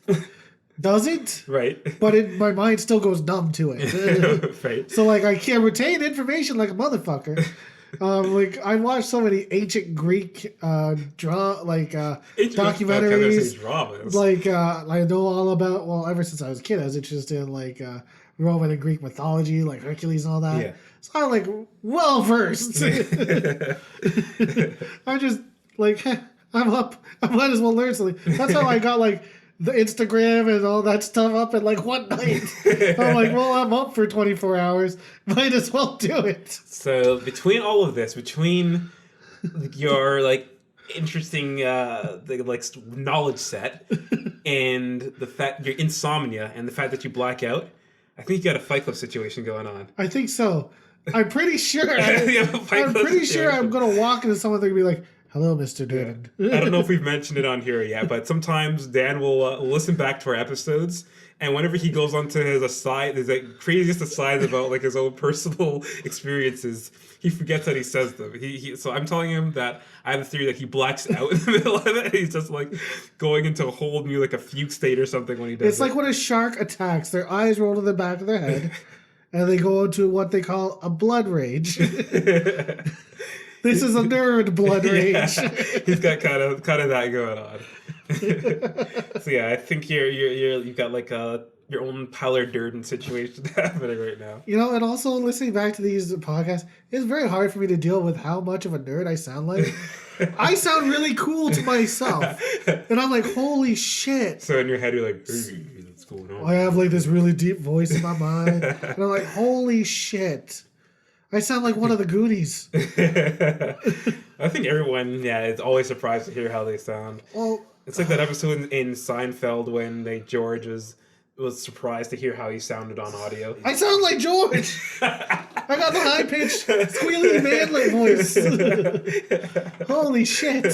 doesn't. Right. But my mind still goes numb to it. Right. So like I can't retain information like a motherfucker. Like I watched so many ancient Greek documentaries. Dramas. Like I know all about. Well, ever since I was a kid, I was interested in like Roman and Greek mythology, like Hercules and all that. Yeah. So I'm like well versed. I'm just like I'm up. I might as well learn something. That's how I got like the Instagram and all that stuff up at like one night. I'm like, well, I'm up for 24 hours. Might as well do it. So between all of this, between your like interesting like knowledge set and the fact your insomnia and the fact that you black out, I think you got a Fight Club situation going on. I think so. I'm pretty sure. I'm gonna walk into someone and be like, "Hello, Mr. Durden." Yeah. I don't know if we've mentioned it on here yet, but sometimes Dan will listen back to our episodes, and whenever he goes onto his craziest asides about like his own personal experiences, he forgets that he says them. So I'm telling him that I have a theory that he blacks out in the middle of it. He's just like going into a whole new like a fugue state or something when he does. It's like when a shark attacks, their eyes roll to the back of their head, and they go into what they call a blood rage. This is a nerd blood rage. Yeah, he's got kind of that going on. So yeah, I think you've got like your own Tyler Durden situation happening right now. You know, and also listening back to these podcasts, it's very hard for me to deal with how much of a nerd I sound like. I sound really cool to myself, and I'm like, holy shit. So in your head, you're like, hey, what's going on? I have like this really deep voice in my mind, and I'm like, holy shit. I sound like one of the Goonies. I think everyone, is always surprised to hear how they sound. Well, it's like that episode in Seinfeld when George was surprised to hear how he sounded on audio. I sound like George. I got the high pitched, squealy manlet voice. Holy shit!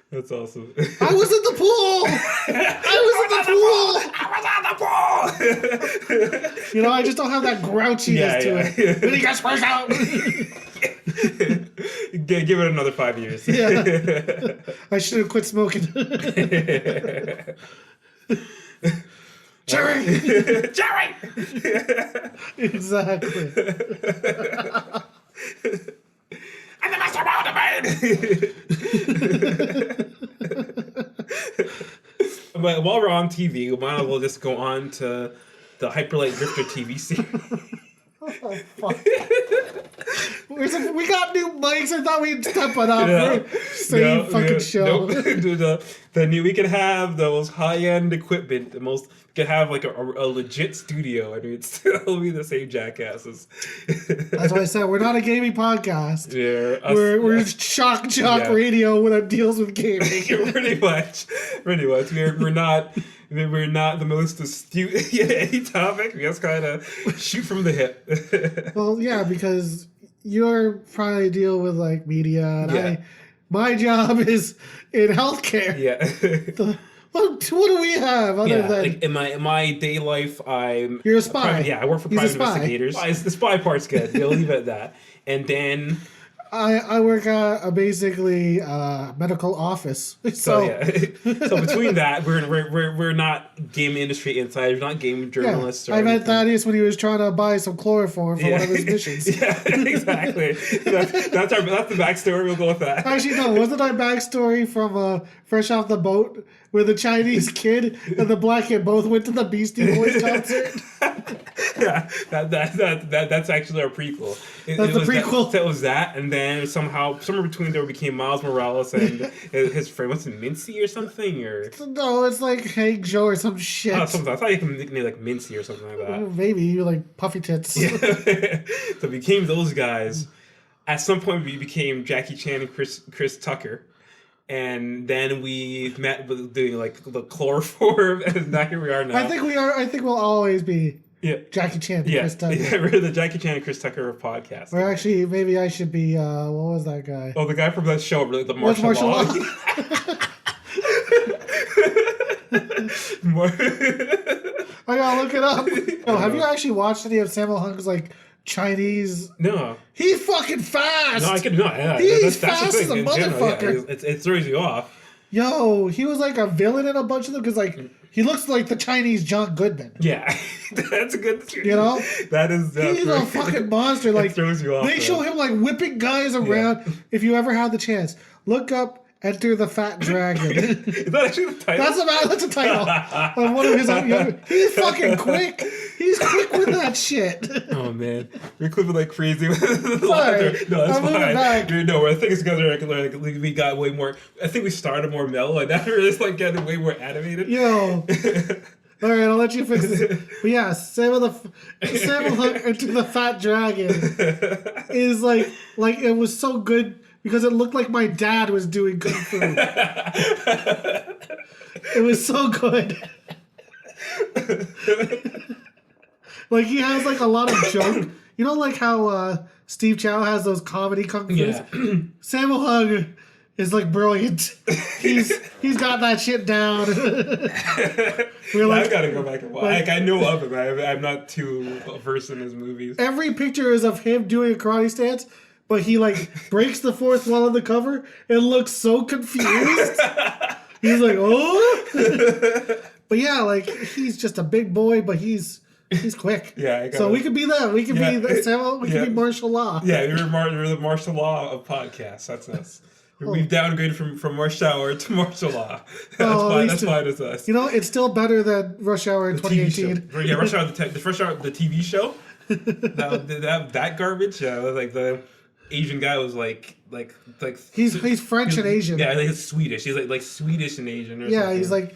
That's awesome. I was in the pool. You know, I just don't have that grouchiness to it. When he gets fresh out. Give it another 5 years. Yeah. I should have quit smoking. Jerry! Exactly. And the master But while we're on TV, we might as well just go on to the Hyperlight Drifter TV series. Oh, fuck. We got new mics. I thought we'd step it up. Same fucking show. Nope. We can have the most high-end equipment. We can have like a legit studio. I mean, it'd still be the same jackasses. That's why I said we're not a gaming podcast. Yeah, we're shock jock radio when it deals with gaming. Pretty much. We're not the most astute in any topic. We just kind of shoot from the hip. Well, yeah, because you're probably deal with like media, and my job is in healthcare. Yeah. What do we have other than like in my day life? You're a spy. I work for private investigators. The spy part's good. We'll leave it at that. And then I work at basically medical office. So between that, we're not game industry insiders, not game journalists. I met Thaddeus when he was trying to buy some chloroform for one of his missions. Yeah, exactly. That's the backstory. We'll go with that. Actually, no, wasn't our backstory from Fresh Off the Boat, where the Chinese kid and the black kid both went to the Beastie Boys concert? Yeah, that's actually our prequel. That's the prequel. That was that, and then somewhere between there became Miles Morales and his friend. What's it, Mincy or something? Or no, it's like Hank Joe or some shit. Oh, something. I thought you could nickname like Mincy or something like that. Maybe you like Puffy Tits. Yeah. So we became those guys. At some point, we became Jackie Chan and Chris Tucker. And then we met with doing like the chloroform, and now here we are now. I think we'll always be Jackie Chan and Chris Tucker. Yeah, we're the Jackie Chan and Chris Tucker podcast. Or actually, maybe I should be, what was that guy? Oh, the guy from that show, the martial law. I gotta look it up. Oh, have you actually watched any of Sammo Hung's like Chinese? No. He's fucking fast. No, I could not. Yeah, He's fast as a motherfucker. General, it throws you off. Yo, he was like a villain in a bunch of them because like he looks like the Chinese John Goodman. Yeah, that's a good. You know, that is. He's a fucking monster. Like throws you off. They show him like whipping guys around. Yeah. If you ever had the chance, look up Enter the Fat Dragon. Is that actually the title? That's a title of one of his. He's fucking quick. He's quick with that shit. Oh man, you're clipping like crazy. Sorry. No, that's fine. No, I think it's because we got way more. I think we started more mellow, and now we're just like getting way more animated. Yo. All right, I'll let you fix it. But yeah, Sammo Hung Into the Fat Dragon is like it was so good. Because it looked like my dad was doing kung fu. It was so good. Like he has like a lot of joke. You know, like how Steve Chow has those comedy kung fu's. Yeah. Sammo Hung is like brilliant. He's got that shit down. I gotta go back and watch. Like I know of him. I'm not too versed in his movies. Every picture is of him doing a karate stance. But he like breaks the fourth wall on the cover and looks so confused. He's like, oh. But yeah, like he's just a big boy, but he's quick. Yeah. So we could be that. We could be Sammo. We could be martial law. Yeah, we're the martial law of podcasts. That's us. We've downgraded from Rush Hour to martial law. That's why it is us. You know, it's still better than Rush Hour in 2018. Yeah, Rush Hour, the TV show. that garbage. Yeah, like the Asian guy was like he's French and Asian. Yeah, like he's Swedish. He's like Swedish and Asian. Or something. He's like,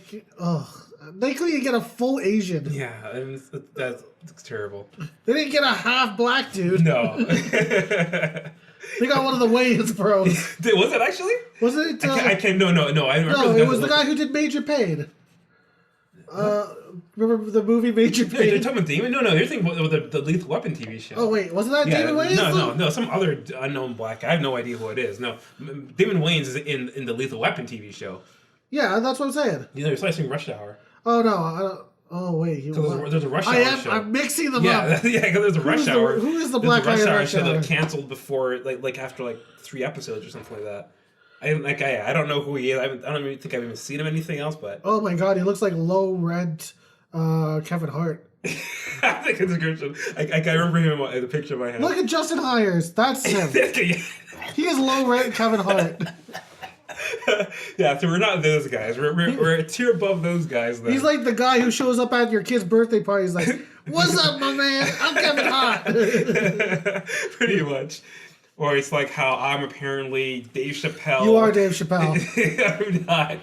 they couldn't get a full Asian. Yeah, and that's terrible. They didn't get a half black dude. No. They got one of the Wayans bros. Was it actually? Was it? I can't. No. I remember. No, it was the guy who did Major Pain. Remember the movie Major Pain? You're talking about Damon? No, you're thinking about the Lethal Weapon TV show. Oh wait, wasn't that Damon Wayans? No, some other unknown black guy. I have no idea who it is. No, Damon Wayans is in the Lethal Weapon TV show. Yeah, that's what I'm saying. You're slicing Rush Hour. Oh no, I don't. Oh wait, there's a Rush Hour show. I'm mixing them up. Yeah, because there's a Rush Hour. Who is the black guy in Rush Hour? That canceled before, like after 3 episodes or something like that. I don't know who he is. I don't even think I've even seen him anything else. But oh my god, he looks like low rent Kevin Hart. I think it's a good show. I remember him in the picture of my head. Look at Justin Hires. That's him. He is low rent Kevin Hart. Yeah, so we're not those guys. We're a tier above those guys. Though. He's like the guy who shows up at your kid's birthday party. He's like, "What's up, my man? I'm Kevin Hart." Pretty much. Or it's like how I'm apparently Dave Chappelle. You are Dave Chappelle. I'm not.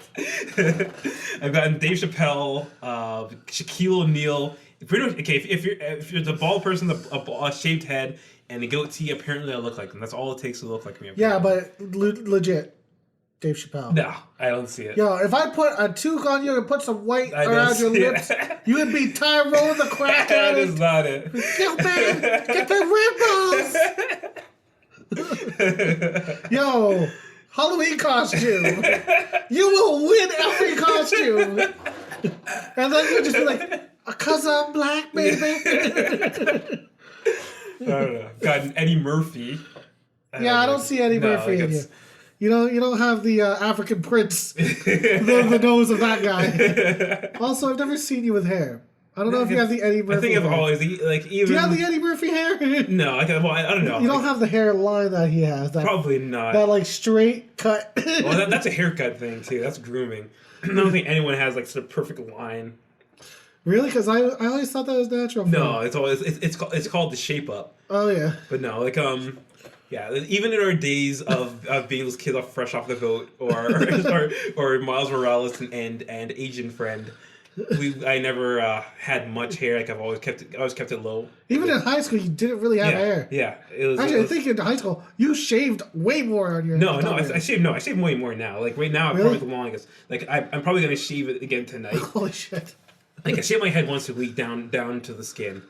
I've gotten Dave Chappelle, Shaquille O'Neal. Pretty much, okay, if you're the bald person, a shaved head, and a goatee, apparently I look like them. That's all it takes to look like me. Yeah, but legit, Dave Chappelle. No, I don't see it. Yo, if I put a toque on you and put some white around your lips, you would be Tyrone the Crack That Addict. is not it. Get the ripples. Yo, Halloween costume. You will win every costume. And then you'll just be like, "'Cause I'm black, baby." I don't know. Gotten Eddie Murphy. I don't see Eddie Murphy in you. You don't have the African prince, the nose of that guy. Also, I've never seen you with hair. I don't know if you have the Eddie Murphy. I think I've always like even. Do you have the Eddie Murphy hair? No, I don't know. You don't have the hairline that he has. Probably not. That like straight cut. Well, that's a haircut thing too. That's grooming. I don't think anyone has like sort of perfect line. Really? Because I always thought that was natural. No, it's called the shape up. Oh yeah. But no, like yeah, even in our days of being those kids fresh off the boat, or Miles Morales and Asian Friend, I never had much hair. Like I always kept it low. Even in high school, you didn't really have hair. Yeah, I think in high school you shaved way more on your. I shave way more now. Like right now, I'm probably the longest. Like I'm probably gonna shave it again tonight. Holy shit! Like I shave my head once a week down to the skin.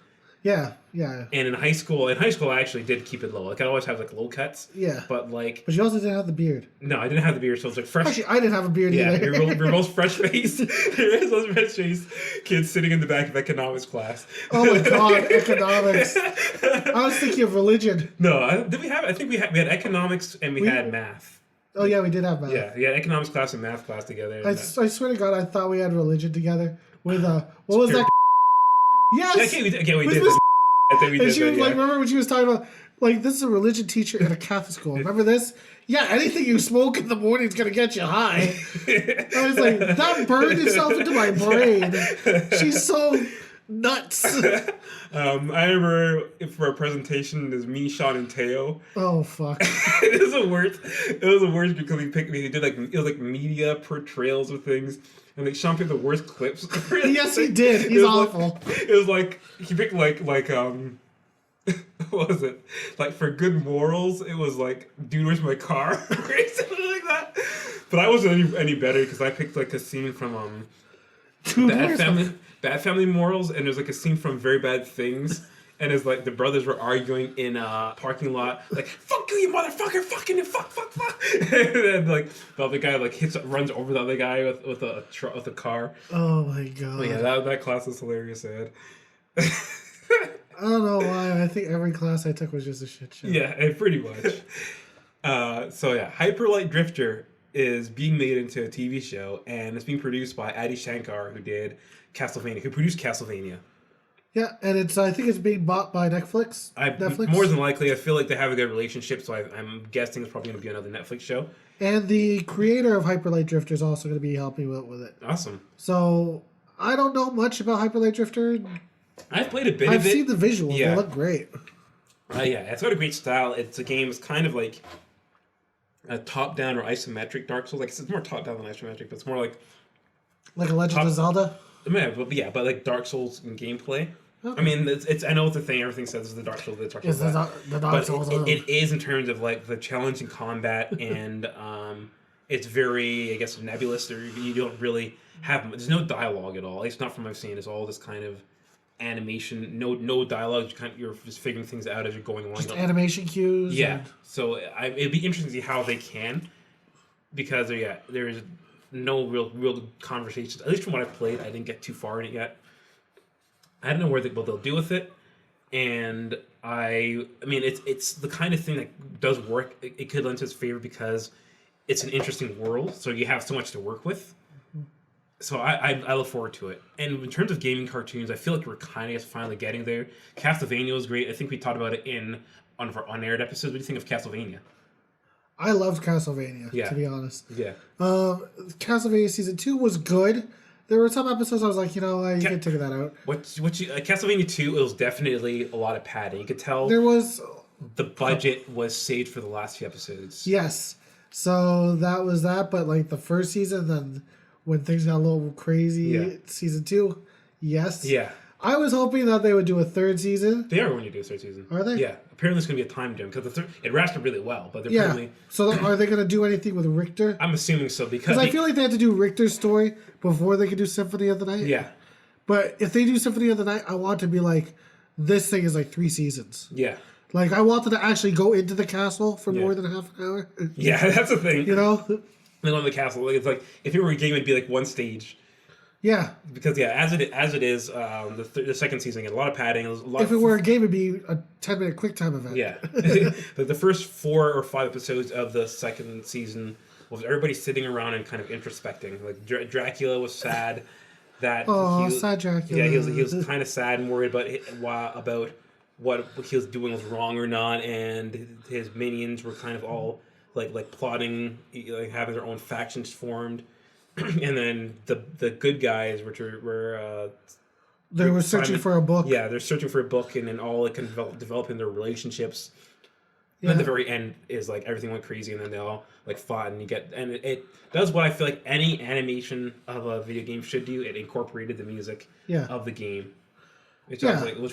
Yeah. And in high school, I actually did keep it low. Like I always have like low cuts. Yeah. But you also didn't have the beard. No, I didn't have the beard, so it was like fresh. Actually, I didn't have a beard either. We're both fresh faced. We're both fresh faced kids sitting in the back of economics class. Oh my god, economics! I was thinking of religion. No, did we have? I think we had economics and we had math. Oh yeah, we did have math. Yeah, we had economics class and math class together. I swear to God, I thought we had religion together with what was that? Yes. We did. I think we did. She was like, remember when she was talking about like this is a religion teacher in a Catholic school? Remember this? Yeah, anything you smoke in the morning is gonna get you high. I was like, that burned itself into my brain. She's so nuts. I remember for a presentation, there's me, Sean, and Teo. Oh fuck! It was the worst. It was the worst because he did like it was like media portrayals of things. And like Sean picked the worst clips. Yes, he did. He's awful. It was like he picked like what was it? Like for good morals, it was like, dude, where's my car? Something like that. But I wasn't any better because I picked like a scene from Bad Family Morals, and there's like a scene from Very Bad Things. And it's like the brothers were arguing in a parking lot, like "fuck you, motherfucker, fucking you, fuck." And then like the other guy like runs over the other guy with a car. Oh my god! Oh, yeah, that class was hilarious, man. I don't know why. I think every class I took was just a shit show. Yeah, pretty much. So yeah, Hyper Light Drifter is being made into a TV show, and it's being produced by Adi Shankar, who produced Castlevania. Yeah, and I think it's being bought by Netflix. More than likely, I feel like they have a good relationship, so I'm guessing it's probably going to be another Netflix show. And the creator of Hyper Light Drifter is also going to be helping out with it. Awesome. So, I don't know much about Hyper Light Drifter. I've played a bit of it. I've seen the visuals. Yeah. They look great. Yeah, it's got a great style. It's a game, it's kind of like a top-down or isometric Dark Souls. Like, it's more top-down than isometric, but it's more like... Like a Legend of Zelda? Yeah, but like Dark Souls in gameplay. Okay. I mean, it's I know it's the thing. Everything says is the Dark Souls. The Dark Souls. It is in terms of like the challenging combat, and it's very, I guess, nebulous. You don't really have. There's no dialogue at all. At least not from what I've seen. It's all this kind of animation. No dialogue. You're just figuring things out as you're going along. Just animation cues. Yeah. So it'd be interesting to see how they can, because there's no real conversations. At least from what I've played, I didn't get too far in it yet. I don't know what they'll do with it, and I mean it's the kind of thing that does work. It could lend to its favor because it's an interesting world, so you have so much to work with. So I look forward to it. And in terms of gaming cartoons, I feel like we're kind of finally getting there. Castlevania was great. I think we talked about it in one of our unaired episodes. What do you think of Castlevania? I loved Castlevania, to be honest. Yeah. Castlevania Season 2 was good. There were some episodes I was like, you can take that out. Castlevania 2, it was definitely a lot of padding. You could tell. There was the budget was saved for the last few episodes. Yes. So that was that, but like the first season, then when things got a little crazy, season 2, yes. Yeah. I was hoping that they would do a third season. They are going to do a third season. Are they? Yeah. Apparently, it's going to be a time jump because it wrapped up really well. But apparently, So are they going to do anything with Richter? I'm assuming so because I feel like they had to do Richter's story before they could do Symphony of the Night. Yeah. But if they do Symphony of the Night, I want to be like, this thing is like 3 seasons. Yeah. Like, I wanted to actually go into the castle for more than half an hour. Yeah, that's the thing. You know? And on the castle, like, it's like if it were a game, it'd be like one stage. Yeah. Because as it is, the second season, a lot of padding. If it were a game, it'd be a 10-minute quick time event. Yeah. Like the first 4 or 5 episodes of the second season was everybody sitting around and kind of introspecting. Like Dracula was sad that sad Dracula. Yeah, he was kind of sad and worried about what he was doing was wrong or not, and his minions were kind of all like plotting, like having their own factions formed. And then the good guys, which were they were searching for a book. Yeah, they're searching for a book, and then all like developing their relationships. Yeah. And at the very end is like everything went crazy, and then they all like fought, and it does what I feel like any animation of a video game should do. It incorporated the music of the game. Which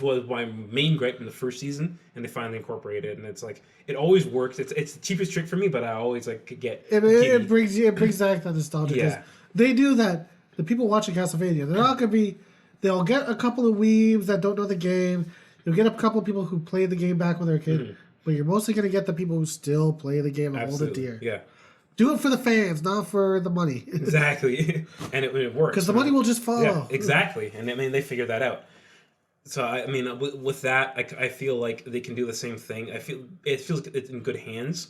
was my main gripe in the first season, and they finally incorporated it, and it's like it always works. It's the cheapest trick for me, but I always like get it brings back that nostalgia. Yeah, they do that. The people watching Castlevania, they're not gonna be. They'll get a couple of weebs that don't know the game. You'll get a couple of people who played the game back when they were a kid, but you're mostly gonna get the people who still play the game and hold it dear. Yeah. Do it for the fans, not for the money. Exactly, and it works because the money will just follow. Yeah, exactly, and I mean they figured that out. So I mean, with that, I feel like they can do the same thing. It feels like it's in good hands.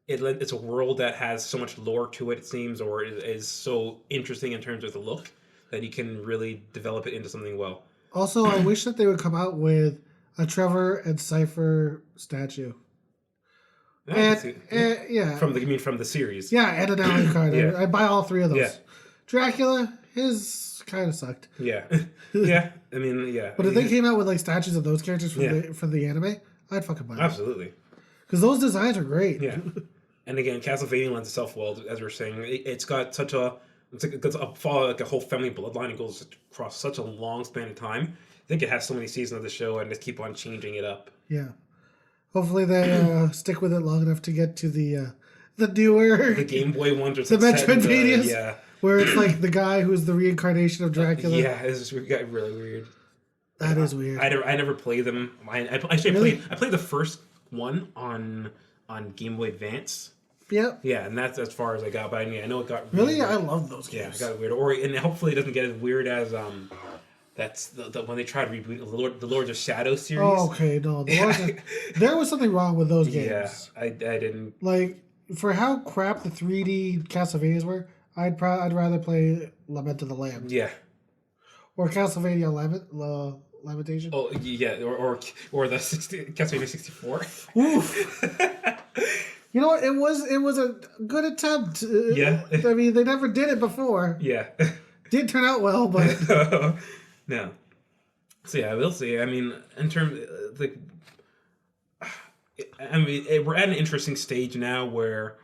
It's a world that has so much lore to it. It seems, or is so interesting in terms of the look that you can really develop it into something well. Also, I wish that they would come out with a Trevor and Cypher statue. Yeah, from the series. Yeah, and an Alan card. Yeah. I buy all 3 of those. Yeah. Dracula, his kind of sucked. Yeah, yeah. I mean, yeah. But if they came out with like statues of those characters from the anime, I'd fucking buy them. Absolutely. Because those designs are great. Yeah. And again, Castlevania lends itself well, as we were saying. It's got such a like a whole family bloodline. It goes across such a long span of time. I think it has so many seasons of the show, and just keep on changing it up. Yeah. Hopefully they stick with it long enough to get to the newer... The Game Boy ones. The Metroidvanias. Yeah. Where it's like the guy who's the reincarnation of Dracula. Yeah, it got really weird. That is weird. I never played them. I played the first one on Game Boy Advance. Yep. Yeah, and that's as far as I got. But I know it got really. Weird. I love those games. Yeah, it got weird. And hopefully it doesn't get as weird as that's the when they try to reboot the Lords of Shadow series. Oh, okay, no, there was something wrong with those games. Yeah, I didn't like for how crap the 3D Castlevanias were. I'd rather play Lament of the Lamb. Yeah. Or Castlevania Lamentation. Oh yeah, or the Castlevania 64. Oof. You know what? It was a good attempt. Yeah. I mean, they never did it before. Yeah. Did turn out well, but no. So yeah, we'll see. I mean, in terms we're at an interesting stage now where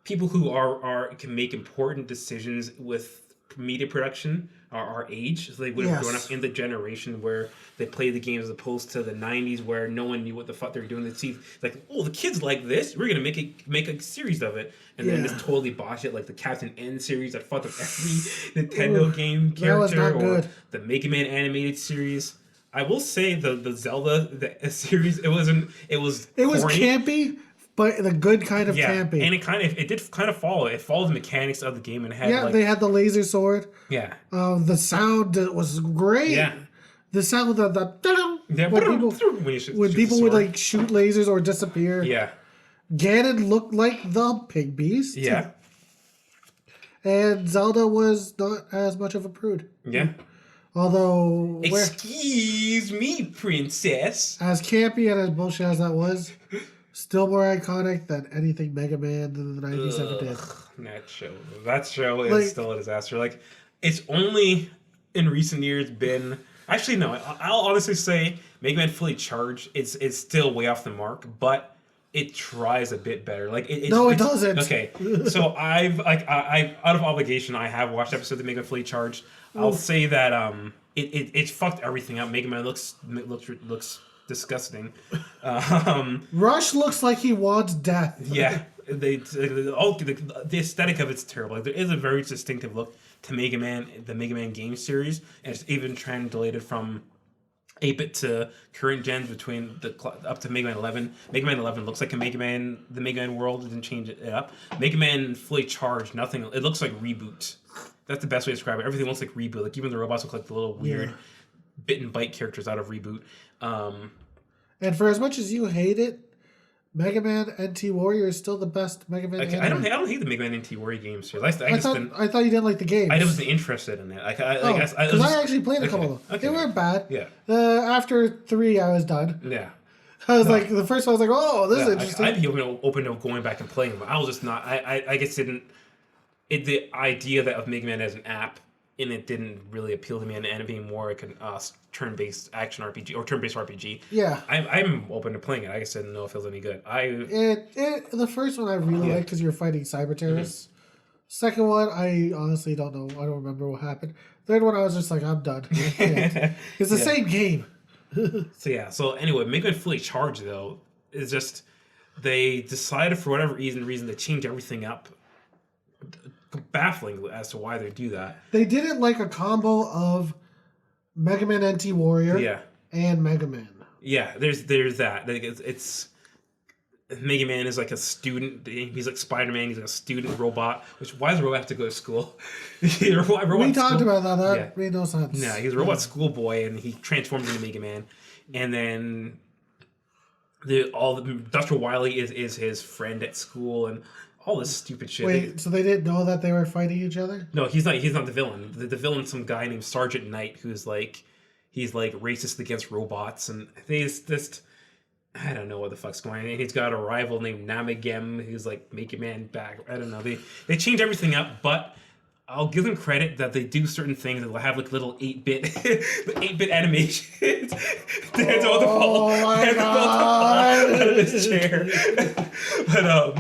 people who are can make important decisions with media production are our age. So they would have grown up in the generation where they played the games as opposed to the 90s where no one knew what the fuck they were doing. They'd see like, oh, the kids like this. We're gonna make a series of it, and then just totally botch it, like the Captain N series that fucked up every Nintendo game character, or the Mega Man animated series. I will say the Zelda series. It was corny. Campy. But the good kind of campy. And it did kind of follow. It followed the mechanics of the game and had they had the laser sword. Yeah. The sound was great. Yeah. The sound of when people would like shoot lasers or disappear. Yeah. Ganon looked like the pig beast. Yeah. And Zelda was not as much of a prude. Yeah. Although excuse me, princess. As campy and as bullshit as that was. Still more iconic than anything Mega Man in the 90s ever did. That show is still a disaster. Like, it's only in recent years been... Actually, no. I'll honestly say Mega Man Fully Charged is still way off the mark, but it tries a bit better. Like it doesn't. Okay, so I out of obligation, I have watched episodes of Mega Man Fully Charged. I'll say that it fucked everything up. Mega Man looks disgusting. Rush looks like he wants death. Yeah, the aesthetic of it's terrible. Like, there is a very distinctive look to Mega Man, the Mega Man game series, and it's even translated from 8-bit to current gens between up to Mega Man 11. Mega Man 11 looks like the Mega Man world. It didn't change it up. Mega Man Fully Charged, nothing. It looks like Reboot. That's the best way to describe it. Everything looks like Reboot. Like even the robots look like the little weird bit and bite characters out of Reboot. And for as much as you hate it, Mega Man NT Warrior is still the best Mega Man. I don't hate the Mega Man NT Warrior games. I thought you didn't like the games. I wasn't interested in it. Because I actually played a couple of them. Okay. They weren't bad. Yeah. After 3, I was done. Yeah. I was like, the first one, I was like, oh, this is interesting. I'd be open to going back and playing them. I was just not. I guess didn't. The idea of Mega Man as an app in it didn't really appeal to me, and it being more like a turn-based action RPG or turn-based RPG. Yeah, I'm open to playing it. I just didn't know if it was any good. The first one I really liked because you were fighting cyber terrorists. Mm-hmm. Second one, I honestly don't know. I don't remember what happened. Third one, I was just like, I'm done. It's the same game. So anyway, Mega Man Fully Charged though is just they decided for whatever reason to change everything up. Baffling as to why they do that. They did it like a combo of Mega Man NT Warrior and Mega Man. Yeah, there's that. It's Mega Man is like a student. He's like Spider-Man. He's like a student robot. Why does a robot have to go to school? We talked about that. That made no sense. Yeah, he's a robot schoolboy, and he transforms into Mega Man. And then Dr. Wily is his friend at school, and all this stupid shit. Wait, so they didn't know that they were fighting each other? No, he's not the villain. The villain's some guy named Sergeant Knight who's like racist against robots, and he's just I don't know what the fuck's going on. And he's got a rival named Namagem who's like Mega Man back. I don't know. They change everything up, but I'll give them credit that they do certain things that will have like little 8-bit animations. Dance about to fall out of his chair. But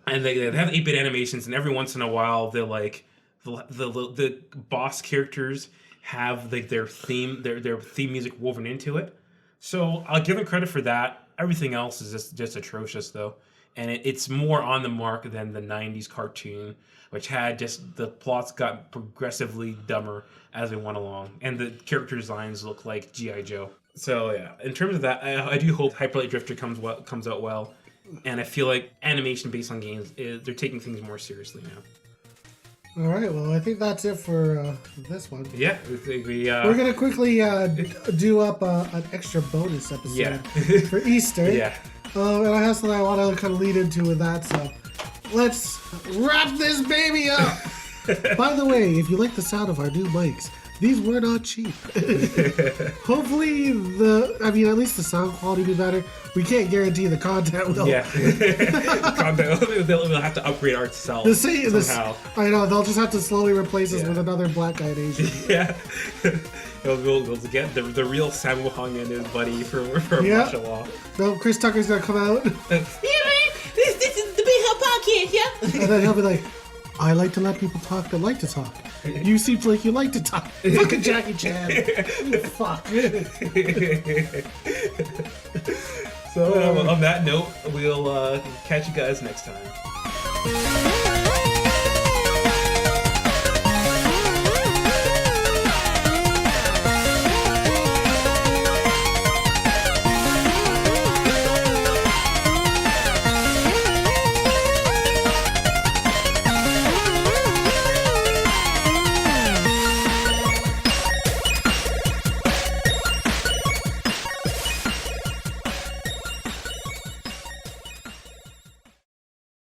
and they have 8-bit animations, and every once in a while they're like the boss characters have like their theme music woven into it. So I'll give them credit for that. Everything else is just atrocious though, and it's more on the mark than the '90s cartoon, which had just the plots got progressively dumber as we went along, and the character designs look like G.I. Joe. So yeah, in terms of that, I do hope Hyper Light Drifter comes out well. And I feel like animation based on games, they're taking things more seriously now. All right, well, I think that's it for this one. Yeah, we're gonna quickly do up an extra bonus episode for Easter. Yeah. And I have something I want to kind of lead into with that, so let's wrap this baby up. By the way, if you like the sound of our new mics, these were not cheap. Hopefully, at least the sound quality will be better. We can't guarantee the content will. Yeah. They'll have to upgrade ourselves somehow. I know, they'll just have to slowly replace us with another black guy Asian. Yeah. We'll get the real Sammo Hung and his buddy for martial law. No, Chris Tucker's gonna come out. Yeah, man, this is the Big Hell Podcast, yeah? And then he'll be like, I like to let people talk that like to talk. You seem like you like to talk. Fucking Jackie Chan. Fuck. So on that note, we'll catch you guys next time.